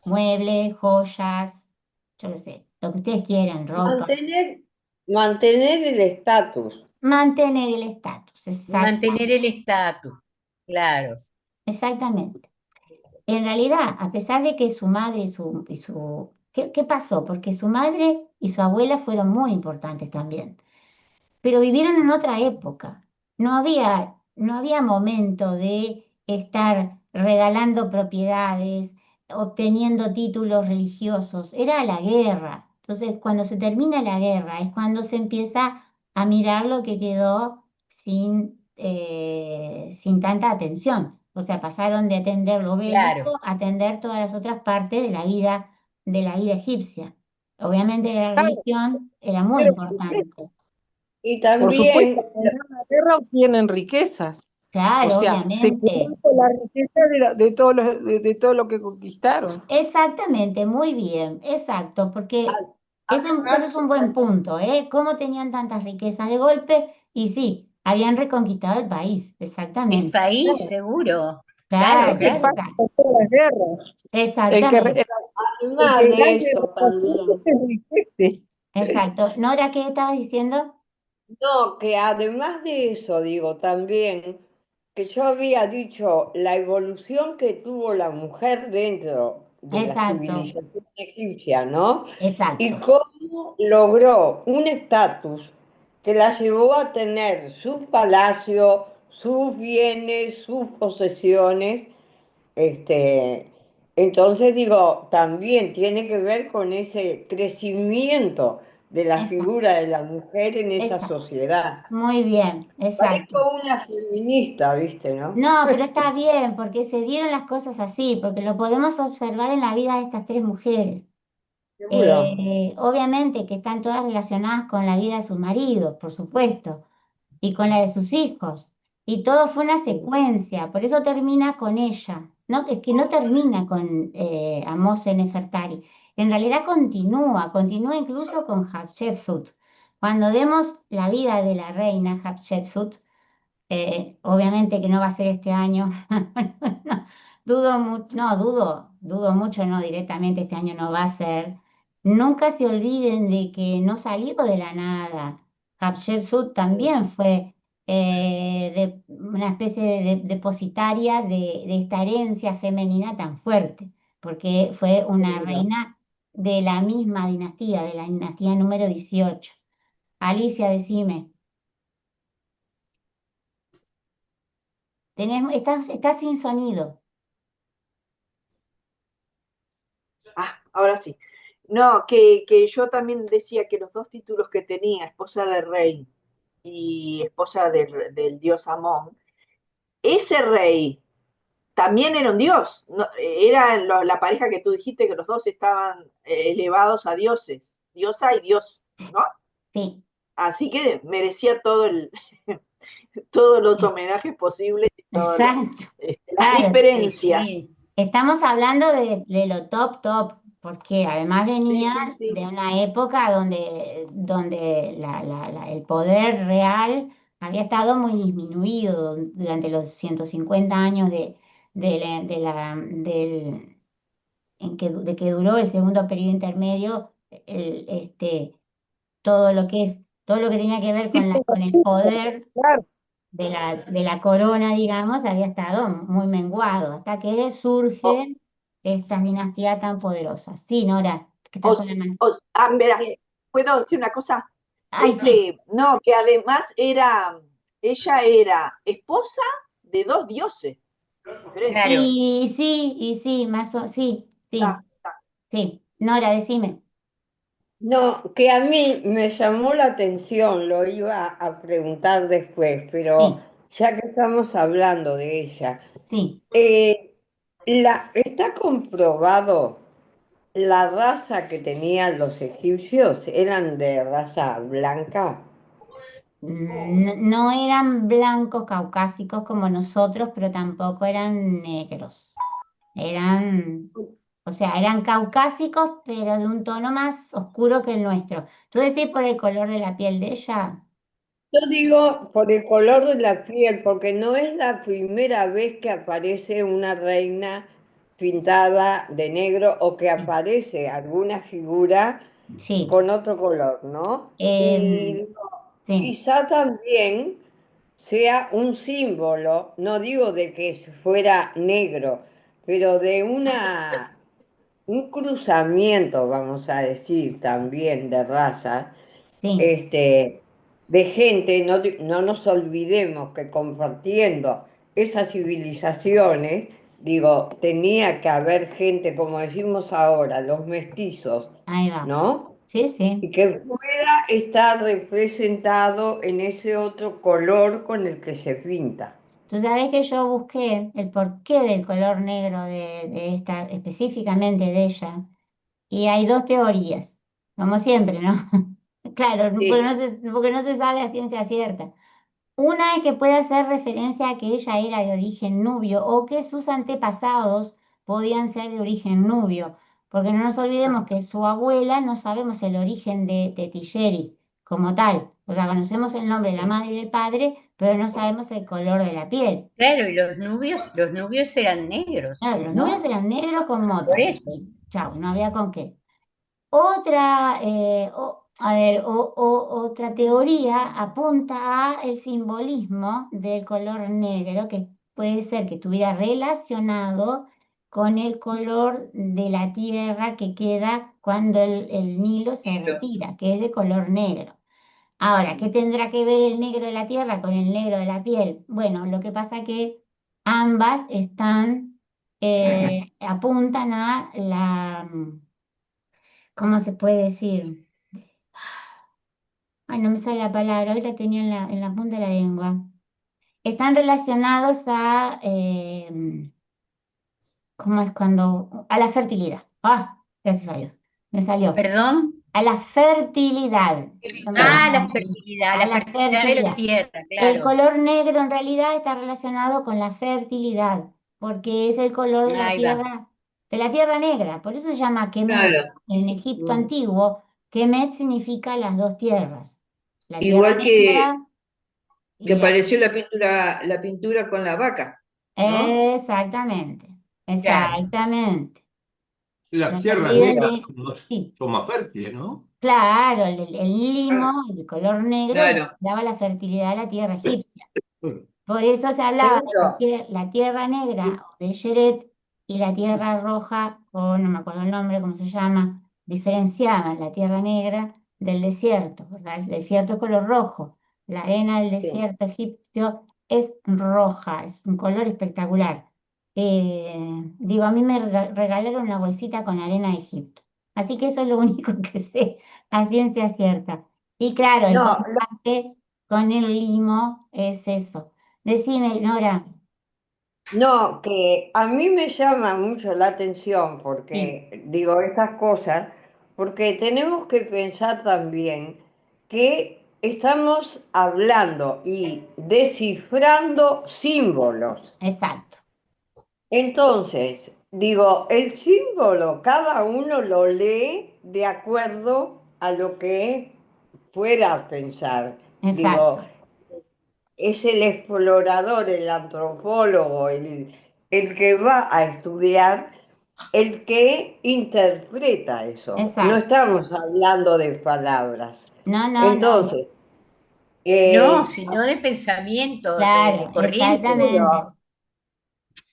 muebles, joyas, yo qué sé, lo que ustedes quieran, ropa.
Mantener el estatus.
Mantener el estatus,
Mantener el estatus. Claro.
exactamente. En realidad, a pesar de que su madre ¿qué pasó? Porque su madre y su abuela fueron muy importantes también, pero vivieron en otra época. No había momento de estar regalando propiedades, obteniendo títulos religiosos. Era la guerra. Entonces, cuando se termina la guerra es cuando se empieza a mirar lo que quedó sin tanta atención. O sea, pasaron de atender lo
Claro.
bélico a atender todas las otras partes de la vida egipcia. Obviamente la
Claro,
religión era muy
pero
importante.
Y
por supuesto,
también,
cuando van a la guerra obtienen riquezas. O
Claro,
sea, se
obviamente.
quedan con la riqueza de todo lo que conquistaron.
Exactamente, muy bien, exacto, porque eso
además,
es un buen punto, ¿eh? ¿Cómo tenían tantas riquezas de golpe? Y sí, habían reconquistado el país,
El
exactamente.
país,
Claro,
seguro.
Claro,
Claro,
es que
claro.
claro,
pasa
claro.
con todas las guerras. El que,
Exactamente,
el
además
que
de
gana y
eso
reconstruye
también,
se enriquece.
exacto. Nora, ¿qué estabas diciendo?
no, que además de eso, digo, también, que yo había dicho la evolución que tuvo la mujer dentro de la
Exacto,
civilización egipcia, ¿no? Y
exacto,
cómo logró un estatus que la llevó a tener su palacio, sus bienes, sus posesiones. Este, entonces digo, también tiene que ver con ese crecimiento de la
exacto,
figura de la mujer en esa
exacto.
sociedad.
Muy bien, exacto.
Parezco una feminista, ¿viste, no?
No, pero está bien, porque se dieron las cosas así, porque lo podemos observar en la vida de estas tres mujeres.
Seguro.
Obviamente que están todas relacionadas con la vida de sus maridos, por supuesto, y con la de sus hijos. Y todo fue una secuencia, por eso termina con ella, ¿no? Es que no termina con Amós Nefertari. En realidad continúa incluso con Hatshepsut. Cuando demos la vida de la reina Hatshepsut, obviamente que no va a ser este año. No, dudo mucho, no, directamente este año no va a ser. Nunca se olviden de que no salió de la nada. Hatshepsut también fue una especie de depositaria de esta herencia femenina tan fuerte, porque fue una
Seguro.
reina de la misma dinastía, de la dinastía número 18. Alicia, decime. Estás sin sonido.
Ahora sí. No, que yo también decía que los dos títulos que tenía, esposa del rey y esposa del dios Amón, ese rey también era un dios. Era la pareja que tú dijiste que los dos estaban elevados a dioses, diosa y dios, ¿no?
Sí,
Así que merecía todos los homenajes posibles y todas
exacto.
las
Claro,
diferencias.
Sí,
estamos hablando de lo top, porque además venía
Sí.
de una época donde el poder real había estado muy disminuido durante los 150 años de que duró el segundo periodo intermedio, todo lo que tenía que ver
Sí,
con el poder
claro.
de la corona, digamos, había estado muy menguado, hasta que
O,
surgen estas dinastías tan poderosas. Sí, Nora, que estás
o,
con la mano.
mira, ¿puedo decir una cosa?
Ay, sí,
No, que además ella era esposa de dos dioses diferentes.
claro.
y sí, sí,
Está,
sí,
está.
sí. Nora, decime.
No, que a mí me llamó la atención, lo iba a preguntar después, pero
Sí,
ya que estamos hablando de ella,
sí.
eh, ¿está comprobado la raza que tenían los egipcios? ¿Eran de raza blanca?
No eran blancos caucásicos como nosotros, pero tampoco eran negros. Eran, o sea, eran caucásicos, pero de un tono más oscuro que el nuestro. ¿Tú decís por el color de la piel de ella?
Yo digo por el color de la piel, porque no es la primera vez que aparece una reina pintada de negro o que aparece alguna figura
Sí,
con otro color, ¿no? Y
em,
digo,
sí,
quizá también sea un símbolo, no digo de que fuera negro, pero de un cruzamiento, vamos a decir, también de razas,
sí.
este, de gente, no nos olvidemos que compartiendo esas civilizaciones, digo, tenía que haber gente, como decimos ahora, los mestizos,
Ahí va.
¿no?
Sí, sí.
Y que pueda estar representado en ese otro color con el que se pinta.
Tú sabes que yo busqué el porqué del color negro de esta, específicamente de ella, y hay dos teorías, como siempre, ¿no? Claro,
Sí,
porque no se sabe a ciencia cierta. Una es que puede hacer referencia a que ella era de origen nubio o que sus antepasados podían ser de origen nubio, porque no nos olvidemos que su abuela no sabemos el origen de Tisheri como tal. O sea, conocemos el nombre de la madre y del padre, pero no sabemos el color de la piel.
Claro, y los nubios eran negros,
Claro, los nubios
¿no?
eran negros con
Por
motas.
eso.
Y chau, no había con qué. Otra, a ver, otra teoría apunta a el simbolismo del color negro, que puede ser que estuviera relacionado con el color de la tierra que queda cuando el Nilo se retira, que es de color negro. Ahora, ¿qué tendrá que ver el negro de la tierra con el negro de la piel? Bueno, lo que pasa que ambas apuntan a ¿cómo se puede decir? Ay, no me sale la palabra, hoy la tenía en la punta de la lengua. Están relacionados ¿cómo es cuando? A la fertilidad. Ah, gracias a Dios, me salió.
¿Perdón?
A la fertilidad. No me
Ah,
sale. A
la
la
fertilidad de la
fertilidad.
tierra,
El
claro.
color negro en realidad está relacionado con la fertilidad, porque es el color
Ahí va.
de la tierra negra. Por eso se llama Kemet.
Claro.
En Egipto antiguo, Kemet significa las dos tierras. la tierra
Igual que
negra y
apareció la pintura con la vaca, ¿no?
exactamente,
Claro.
exactamente. No
Las
se
tierras
olviden
negras
de, sí,
son más fértiles, ¿no?
claro, el limo, el color negro,
Claro.
daba la fertilidad a la tierra egipcia. Por eso se hablaba de
Pero,
la tierra negra o de Yeret y la tierra roja, o no me acuerdo el nombre, cómo se llama, diferenciaban la tierra negra del desierto, ¿verdad? El desierto es color rojo, la arena del
sí.
desierto egipcio es roja, es un color espectacular. Digo, a mí me regalaron una bolsita con arena de Egipto, así que eso es lo único que sé a ciencia cierta. Y claro, el
No,
contraste con el limo es eso. Decime, Nora.
no, que a mí me llama mucho la atención
Sí,
porque digo estas cosas, porque tenemos que pensar también que estamos hablando y descifrando símbolos.
exacto,
Entonces, digo, el símbolo cada uno lo lee de acuerdo a lo que fuera a pensar. Digo,
exacto.
es el explorador, el antropólogo, el que va a estudiar, el que interpreta eso. No
Exacto.
estamos hablando de palabras.
No, no, no.
Entonces,
No,
eh,
sino de pensamiento, de
Claro,
corrientes.
exactamente.
digo,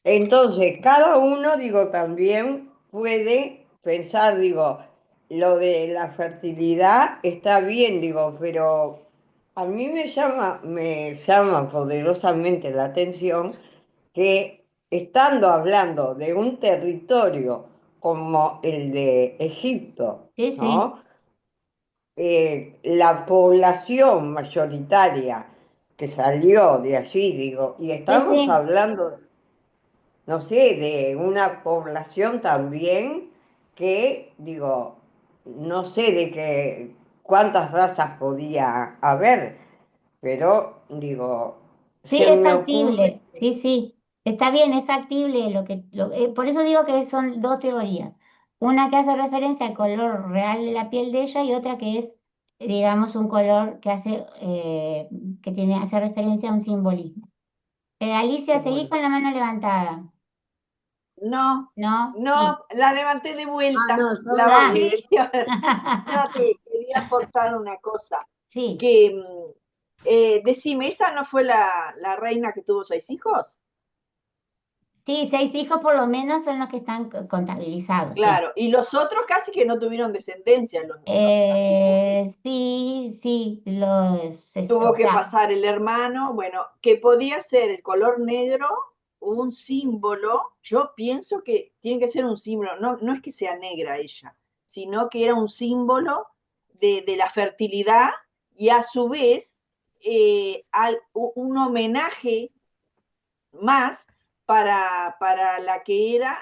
entonces, cada uno, digo, también puede pensar, digo, lo de la fertilidad está bien, digo, pero a mí me llama poderosamente la atención que estando hablando de un territorio como el de Egipto,
Sí, sí.
¿no? La población mayoritaria que salió de allí, digo, y
Sí,
estamos
sí.
hablando, no sé, de una población también que, digo, no sé de qué, cuántas razas podía haber, pero, digo,
Sí,
se
es
me ocurre.
factible. Sí, sí. Está bien, es factible por eso digo que son dos teorías. Una que hace referencia al color real de la piel de ella y otra que es, digamos, un color que hace referencia a un simbolismo. Alicia, seguís
Bueno.
con la mano levantada,
No,
¿no? Sí.
no, la levanté de
Ah,
vuelta,
no, yo
la
no.
Ah,
bajé. No, que quería aportar una cosa,
sí.
que decime, ¿esa no fue la reina que tuvo 6 hijos?
Sí, 6 hijos por lo menos son los que están contabilizados, sí.
Claro, y los otros casi que no tuvieron descendencia, los antiguos.
Sí, sí, o
Tuvo que
sea,
pasar el hermano, bueno, que podía ser el color negro un símbolo, yo pienso que tiene que ser un símbolo, no, no es que sea negra ella, sino que era un símbolo de la fertilidad y a su vez un homenaje más para la que era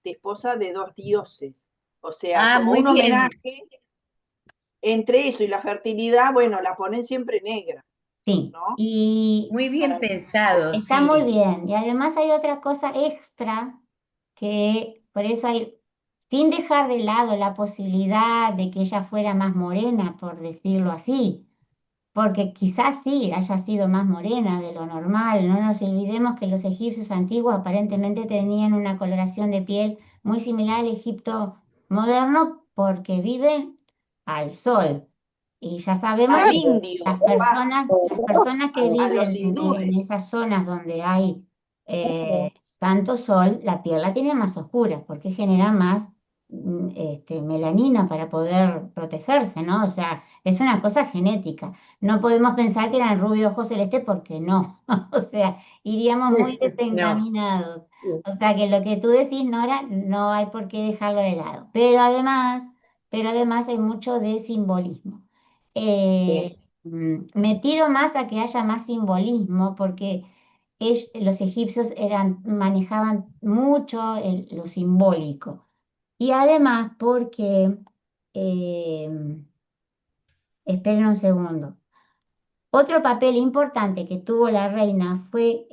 esposa de dos dioses. O sea,
Ah,
como
muy
un
bien,
homenaje entre eso y la fertilidad, bueno, la ponen siempre negra,
sí.
¿no?
Y
muy bien
Para
pensado,
está muy
sí.
bien. Y además hay otra cosa extra que por eso hay, sin dejar de lado la posibilidad de que ella fuera más morena, por decirlo así, porque quizás sí haya sido más morena de lo normal. No nos olvidemos que los egipcios antiguos aparentemente tenían una coloración de piel muy similar al Egipto moderno porque viven al sol. Y ya sabemos
al
que
indio,
las
más
personas, las personas que
a los
viven en
hindúes.
esas zonas donde hay tanto sol, la piel la tienen más oscura porque generan más melanina para poder protegerse, ¿no? O sea, es una cosa genética. No podemos pensar que eran rubio ojos celeste porque no. O sea, iríamos muy
No.
desencaminados. O sea, que lo que tú decís, Nora, no hay por qué dejarlo de lado. Pero además hay mucho de simbolismo.
Sí.
Me tiro más a que haya más simbolismo porque los egipcios manejaban mucho lo simbólico. Y además porque, eh, esperen un segundo, otro papel importante que tuvo la reina fue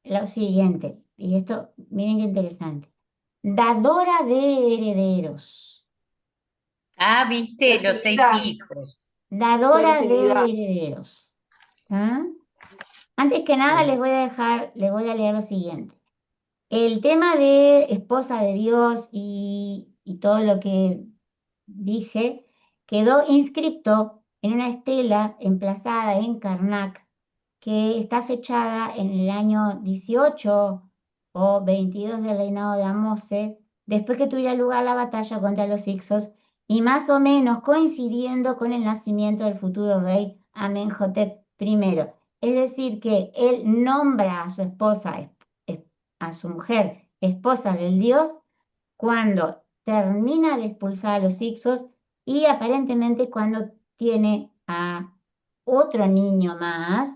lo siguiente, y esto, miren qué interesante, dadora de herederos.
Ah, viste, los seis
Fertilidad,
hijos.
dadora de
Fertilidad.
herederos. ¿Ah? Antes que nada les voy a leer lo siguiente. El tema de esposa de Dios y todo lo que dije quedó inscripto en una estela emplazada en Karnak, que está fechada en el año 18 o 22 del reinado de Amose, después que tuviera lugar la batalla contra los Hicsos, y más o menos coincidiendo con el nacimiento del futuro rey Amenhotep I. Es decir, que él nombra a su esposa, a su mujer, esposa del dios, cuando termina de expulsar a los Hicsos y aparentemente cuando tiene a otro niño más,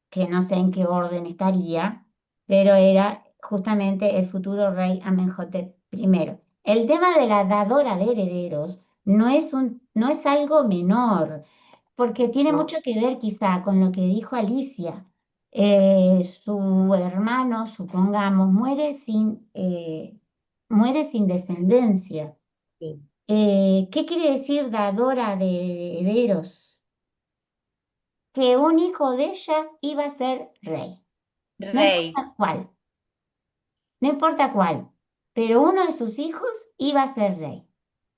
que no sé en qué orden estaría, pero era justamente el futuro rey Amenhotep I. El tema de la dadora de herederos no es algo menor, porque tiene
¿no?
mucho que ver quizá con lo que dijo Alicia. Su hermano, supongamos, muere sin descendencia.
Sí.
¿Qué quiere decir dadora de herederos? Que un hijo de ella iba a ser rey. No
Rey.
importa cuál, no importa cuál, pero uno de sus hijos iba a ser rey.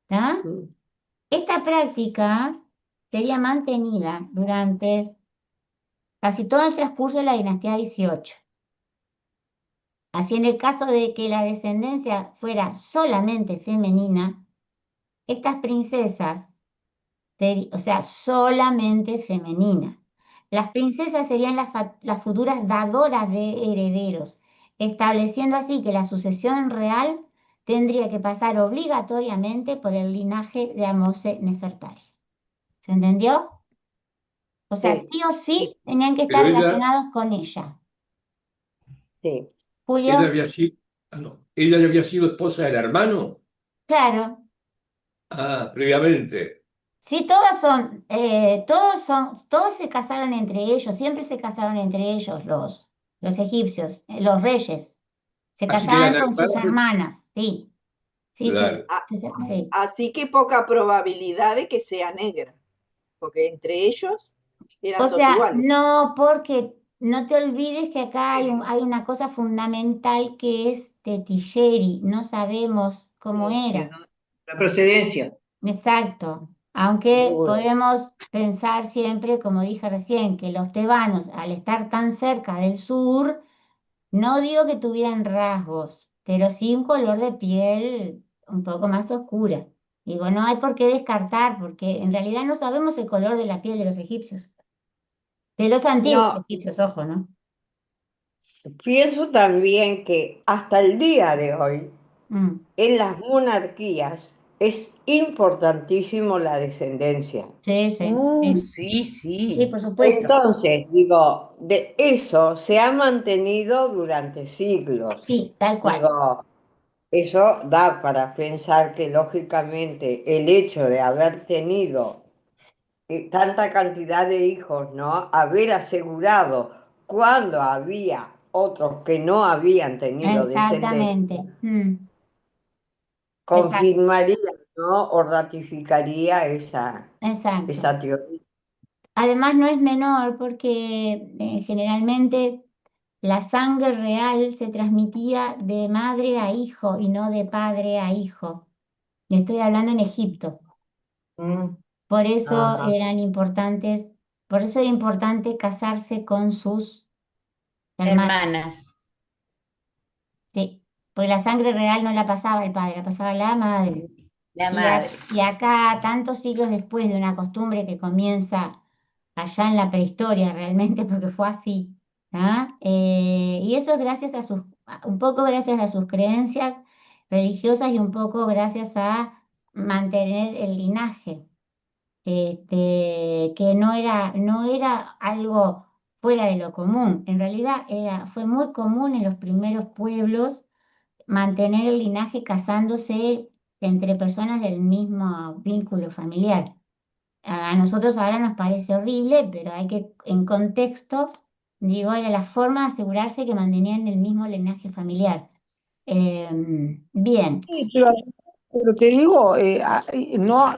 ¿Tá?
Mm.
Esta práctica sería mantenida durante casi todo el transcurso de la dinastía 18. Así, en el caso de que la descendencia fuera solamente femenina, estas princesas, o sea, solamente femenina. Las princesas serían las futuras dadoras de herederos, estableciendo así que la sucesión real tendría que pasar obligatoriamente por el linaje de Amose Nefertari. ¿Se entendió? O sea,
Sí,
sí o
Sí.
sí tenían que estar
Pero ella,
relacionados con ella.
sí.
ella
Julio,
había sido, no, ella ya había sido esposa del hermano.
claro,
Ah, previamente.
sí, todos se casaron entre ellos, siempre se casaron entre ellos los egipcios, los reyes, se
Así que eran
casaban con sus
hermanos.
hermanas, sí, sí,
Claro.
sí.
Así que poca probabilidad de que sea negra, porque entre ellos
O
eran dos
sea,
iguales.
no, porque no te olvides que acá hay una cosa fundamental que es Tetilleri, no sabemos cómo era.
La procedencia.
Exacto, aunque
Seguro.
podemos pensar siempre, como dije recién, que los tebanos, al estar tan cerca del sur, no digo que tuvieran rasgos, pero sí un color de piel un poco más oscura. Digo, no hay por qué descartar, porque en realidad no sabemos el color de la piel de los egipcios, de los antiguos
No,
egipcios, ojo, ¿no?
pienso también que hasta el día de hoy,
Mm,
en las monarquías, es importantísimo la descendencia.
sí, sí,
Sí,
sí,
sí.
por supuesto.
Entonces, digo, de eso se ha mantenido durante siglos.
Sí, tal cual.
Digo, eso da para pensar que lógicamente el hecho de haber tenido tanta cantidad de hijos, ¿no? Haber asegurado cuando había otros que no habían tenido
Exactamente.
descendencia,
Exacto,
confirmaría, ¿no? O ratificaría
exacto.
esa teoría.
Además, no es menor porque generalmente la sangre real se transmitía de madre a hijo y no de padre a hijo. Y estoy hablando en Egipto.
Mm.
Por eso
Ajá.
por eso era importante casarse con sus hermanos.
Hermanas.
Sí, porque la sangre real no la pasaba el padre, la pasaba la madre.
La madre.
Y acá, tantos siglos después de una costumbre que comienza allá en la prehistoria realmente, porque fue así, ¿ah? Y eso es un poco gracias a sus creencias religiosas y un poco gracias a mantener el linaje, que no era algo fuera de lo común. En realidad fue muy común en los primeros pueblos mantener el linaje casándose entre personas del mismo vínculo familiar. A nosotros ahora nos parece horrible, pero en contexto, digo, era la forma de asegurarse que mantenían el mismo linaje familiar. Bien,
Sí, pero te digo,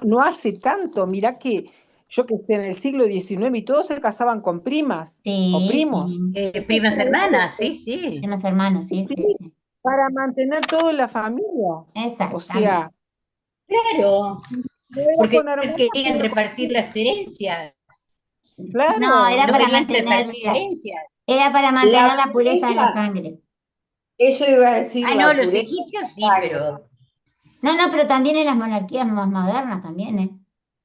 no hace tanto, mirá que yo que sé, en el siglo XIX y todos se casaban con primas o
Sí,
primos.
sí.
Primas hermanas, sí, sí.
Unos hermanos, sí,
Sí,
sí, sí.
para mantener todo en la familia. O
Exactamente.
sea,
Claro,
no era
porque
con hermanos,
querían
pero con
repartir las herencias,
No,
claro.
era
no
para
querían
mantener,
repartir
mira,
herencias.
era para
La
mantener la pureza de la
pureza,
sangre.
eso iba a decir,
Ah, no,
la
los
pureza
egipcios
de
sí,
sangre.
pero
No, no, pero también en las monarquías más modernas también, ¿eh?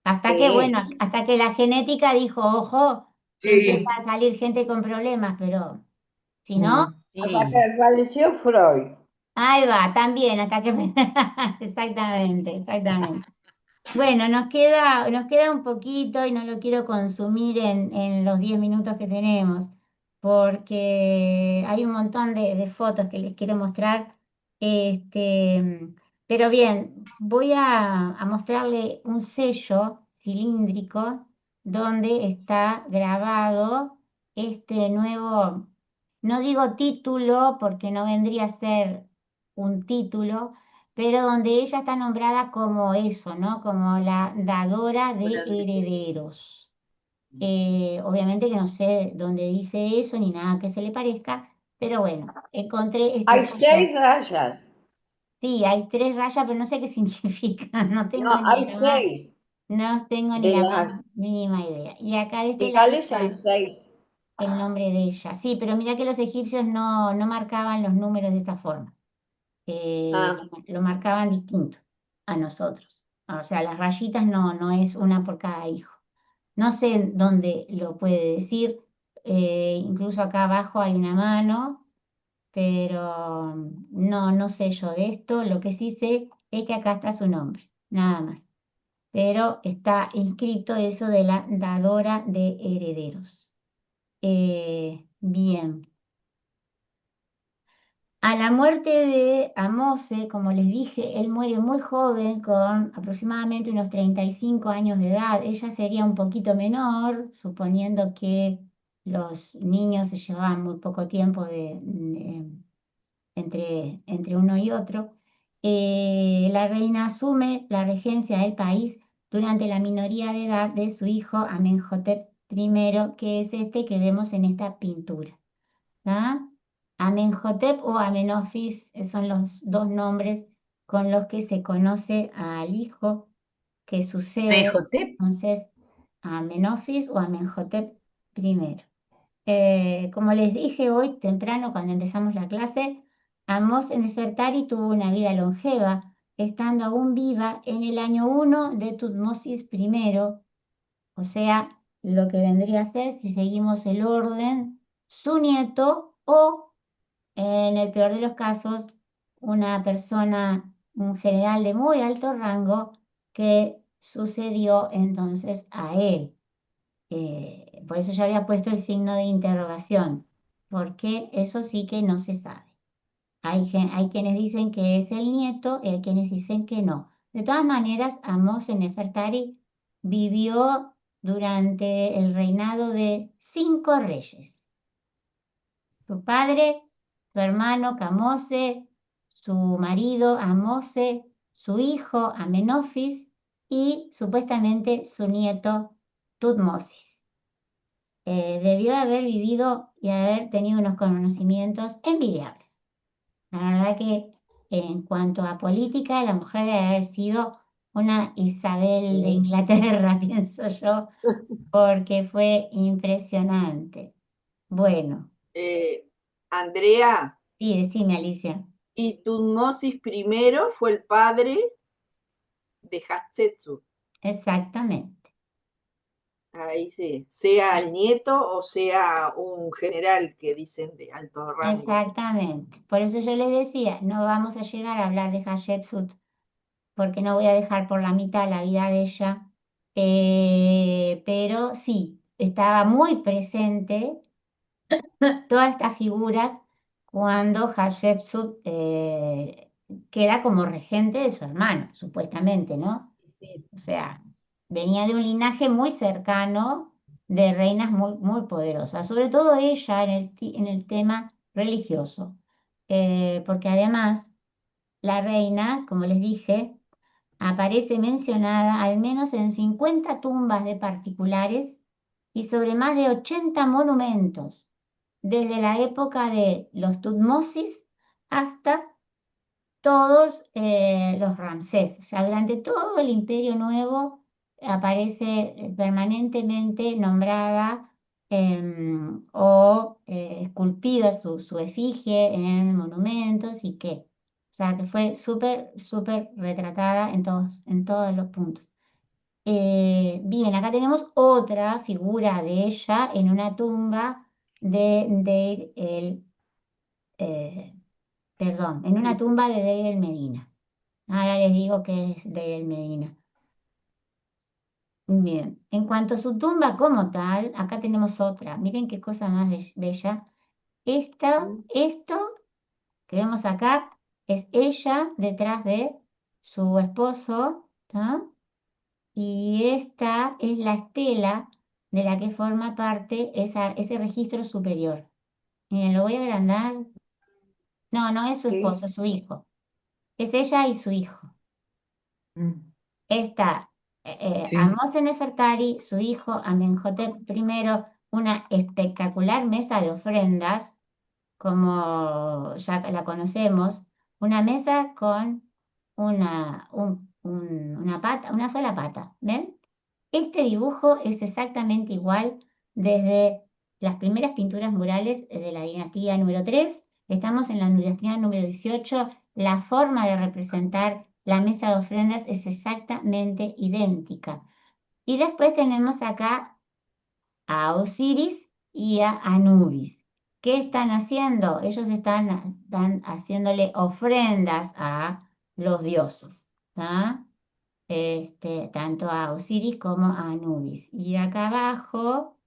Hasta que,
Sí.
bueno, hasta que la genética dijo, ojo, que empieza
Sí.
a salir gente con problemas, pero si no,
Hasta
sí.
que apareció Freud.
Ahí va, también, hasta que... Exactamente, exactamente. Bueno, nos queda un poquito y no lo quiero consumir en los 10 minutos que tenemos, porque hay un montón de fotos que les quiero mostrar. Pero bien, voy a mostrarle un sello cilíndrico donde está grabado este nuevo, no digo título porque no vendría a ser un título, pero donde ella está nombrada como eso, ¿no? Como la dadora de herederos. Obviamente que no sé dónde dice eso ni nada que se le parezca, pero bueno, encontré este
Hay
sello.
6 rayas.
Sí, hay 3 rayas, pero no sé qué significa, no tengo
No,
ni
hay
la más,
6.
no tengo ni
De
la más
las
mínima idea. Y acá de este lado
legales hay
está
6.
el nombre de ella. Sí, pero mira que los egipcios no marcaban los números de esta forma.
Ah,
Lo marcaban distinto a nosotros. O sea, las rayitas no es una por cada hijo. No sé dónde lo puede decir. Incluso acá abajo hay una mano, pero no sé yo de esto. Lo que sí sé es que acá está su nombre, nada más. Pero está inscrito eso de la dadora de herederos. Bien. A la muerte de Amose, como les dije, él muere muy joven, con aproximadamente unos 35 años de edad. Ella sería un poquito menor, suponiendo que los niños se llevaban muy poco tiempo entre uno y otro. La reina asume la regencia del país durante la minoría de edad de su hijo Amenhotep I, que es este que vemos en esta pintura. ¿Ah? Amenhotep o Amenofis son los dos nombres con los que se conoce al hijo que sucede,
Mejotep,
entonces, a Amenofis o Amenhotep primero. Como les dije hoy temprano cuando empezamos la clase, Amos Nefertari tuvo una vida longeva, estando aún viva en el año 1 de Tutmosis I, o sea, lo que vendría a ser, si seguimos el orden, su nieto o en el peor de los casos, una persona, un general de muy alto rango que sucedió entonces a él. Por eso yo había puesto el signo de interrogación, porque eso sí que no se sabe. Hay quienes dicen que es el nieto y hay quienes dicen que no. De todas maneras, Amos Nefertari vivió durante el reinado de 5 reyes: su padre, su hermano Camose, su marido Amose, su hijo Amenofis y supuestamente su nieto Tutmosis. Debió haber vivido y haber tenido unos conocimientos envidiables. La verdad que en cuanto a política, la mujer debe haber sido una Isabel de Inglaterra, pienso yo, porque fue impresionante. Bueno,
Andrea,
sí, decime, Alicia.
y Tutmosis primero fue el padre de Hatshepsut.
Exactamente,
Ahí sí, sea el nieto o sea un general que dicen de alto rango.
exactamente. Por eso yo les decía, no vamos a llegar a hablar de Hatshepsut, porque no voy a dejar por la mitad la vida de ella. Pero sí, estaba muy presente todas estas figuras cuando Hatshepsut queda como regente de su hermano, supuestamente, ¿no?
sí.
O sea, venía de un linaje muy cercano de reinas muy, muy poderosas, sobre todo ella en el tema religioso. Porque además la reina, como les dije, aparece mencionada al menos en 50 tumbas de particulares y sobre más de 80 monumentos, desde la época de los Tutmosis hasta todos los Ramsés. O sea, durante todo el Imperio Nuevo aparece permanentemente nombrada o esculpida su efigie en monumentos y qué. O sea, que fue súper, súper retratada en todos los puntos. Bien, acá tenemos otra figura de ella en una tumba eh, perdón, en una tumba de Deir el Medina. Ahora les digo que es Deir el Medina. Bien, en cuanto a su tumba como tal, acá tenemos otra. Miren qué cosa más bella. Esto que vemos acá es ella detrás de su esposo, ¿tá? Y esta es la estela de la que forma parte ese registro superior. Miren, lo voy a agrandar. No, no es su
Sí,
esposo, es su hijo. Es ella y su hijo.
Mm,
Está
sí.
Amos Nefertari, su hijo Amenhotep I, una espectacular mesa de ofrendas, como ya la conocemos, una mesa con una pata, una sola pata, ¿ven? Este dibujo es exactamente igual desde las primeras pinturas murales de la dinastía número 3. Estamos en la dinastía número 18. La forma de representar la mesa de ofrendas es exactamente idéntica. Y después tenemos acá a Osiris y a Anubis. ¿Qué están haciendo? Ellos están haciéndole ofrendas a los dioses, ¿tá? Tanto a Osiris como a Anubis. Y acá abajo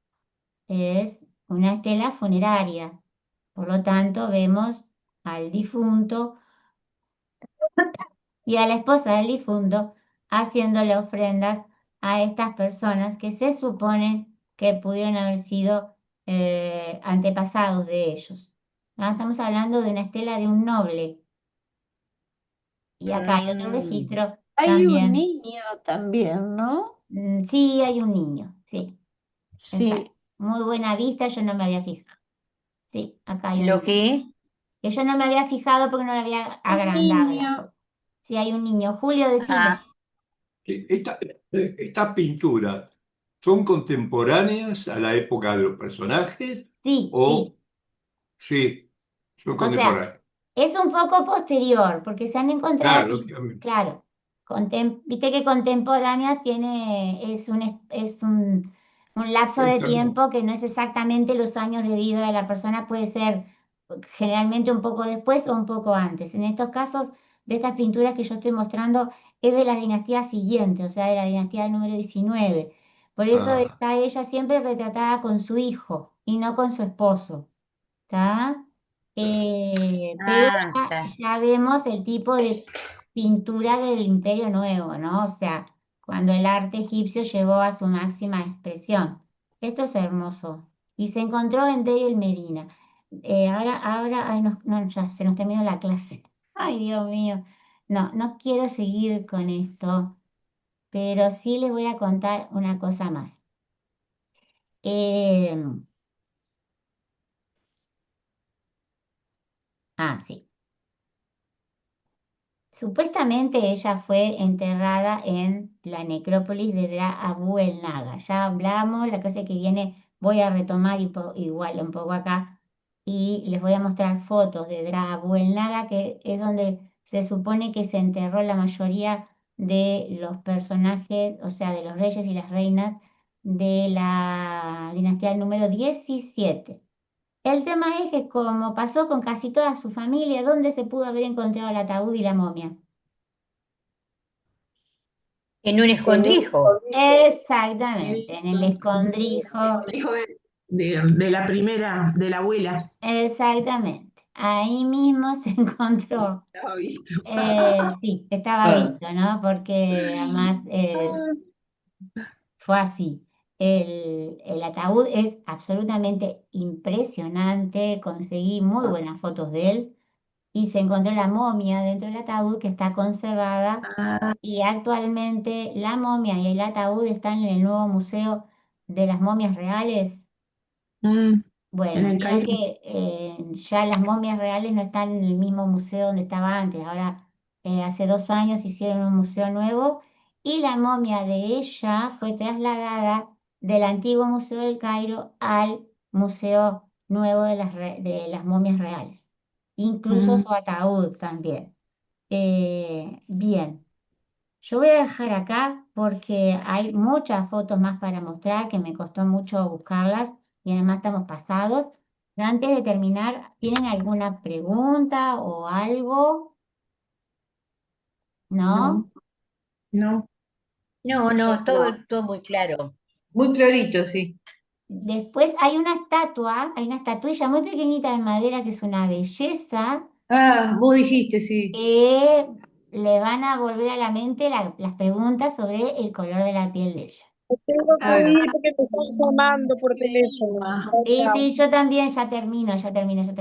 es una estela funeraria. Por lo tanto, vemos al difunto y a la esposa del difunto haciéndole ofrendas a estas personas que se supone que pudieron haber sido antepasados de ellos. ¿No? Estamos hablando de una estela de un noble. Y acá hay otro
mm,
registro
Hay un
también.
niño también, ¿no?
Sí, hay un niño, sí.
Sí.
Exacto. Muy buena vista, yo no me había fijado. Sí, acá hay un
¿Lo
niño.
qué?
Que yo no me había fijado porque no le había
Un
agrandado la
niño.
foto. Sí, hay un niño. Julio, decime.
Ah,
¿Estas pinturas son contemporáneas a la época de los personajes?
Sí, sí.
¿O sí, son
O sea,
contemporáneas?
es un poco posterior porque se han encontrado,
Claro, lógicamente.
claro, viste que contemporánea es un lapso de
Exacto.
tiempo que no es exactamente los años de vida de la persona, puede ser generalmente un poco después o un poco antes. En estos casos, de estas pinturas que yo estoy mostrando, es de la dinastía siguiente, o sea, de la dinastía número 19. Por eso
Ah,
está ella siempre retratada con su hijo y no con su esposo. ¿Está? Pero
está.
ya vemos el tipo de pintura del Imperio Nuevo, ¿no? O sea, cuando el arte egipcio llegó a su máxima expresión. Esto es hermoso. Y se encontró en Deir el Medina. Ay, no, ya se nos terminó la clase. Ay, Dios mío. No, no quiero seguir con esto, pero sí les voy a contar una cosa más. Eh, sí. Supuestamente ella fue enterrada en la necrópolis de Dra Abu el Naga. Ya hablamos, la clase que viene voy a retomar igual un poco acá y les voy a mostrar fotos de Dra Abu el Naga, que es donde se supone que se enterró la mayoría de los personajes, o sea, de los reyes y las reinas de la dinastía número 17. El tema es que como pasó con casi toda su familia, ¿dónde se pudo haber encontrado el ataúd y la momia?
En un
en un
escondrijo.
escondite.
Exactamente, en el escondrijo,
Hijo de la primera, de la abuela.
exactamente. Ahí mismo se encontró,
Estaba visto.
sí, estaba visto, ¿no? Porque además fue así. El ataúd es absolutamente impresionante, conseguí muy buenas fotos de él. y se encontró la momia dentro del ataúd que está conservada y actualmente la momia y el ataúd están en el nuevo museo de las momias reales.
En
Bueno,
el
vieron
Cairo.
que ya las momias reales no están en el mismo museo donde estaba antes. Ahora, hace 2 años hicieron un museo nuevo y la momia de ella fue trasladada del antiguo Museo del Cairo al Museo Nuevo de las momias reales. Incluso su ataúd también. Bien. Yo voy a dejar acá porque hay muchas fotos más para mostrar que me costó mucho buscarlas y además estamos pasados. Pero antes de terminar, ¿tienen alguna pregunta o algo? ¿No?
No.
No, todo,
No.
todo muy claro.
Muy clarito, sí.
Después hay una estatuilla muy pequeñita de madera que es una belleza
Ah, vos dijiste, sí.
que le van a volver a la mente las preguntas sobre el color de la piel de ella.
Tengo que
Claro.
ir porque me están llamando por teléfono.
Ah.
Chao,
Sí,
chao.
sí, yo también ya termino.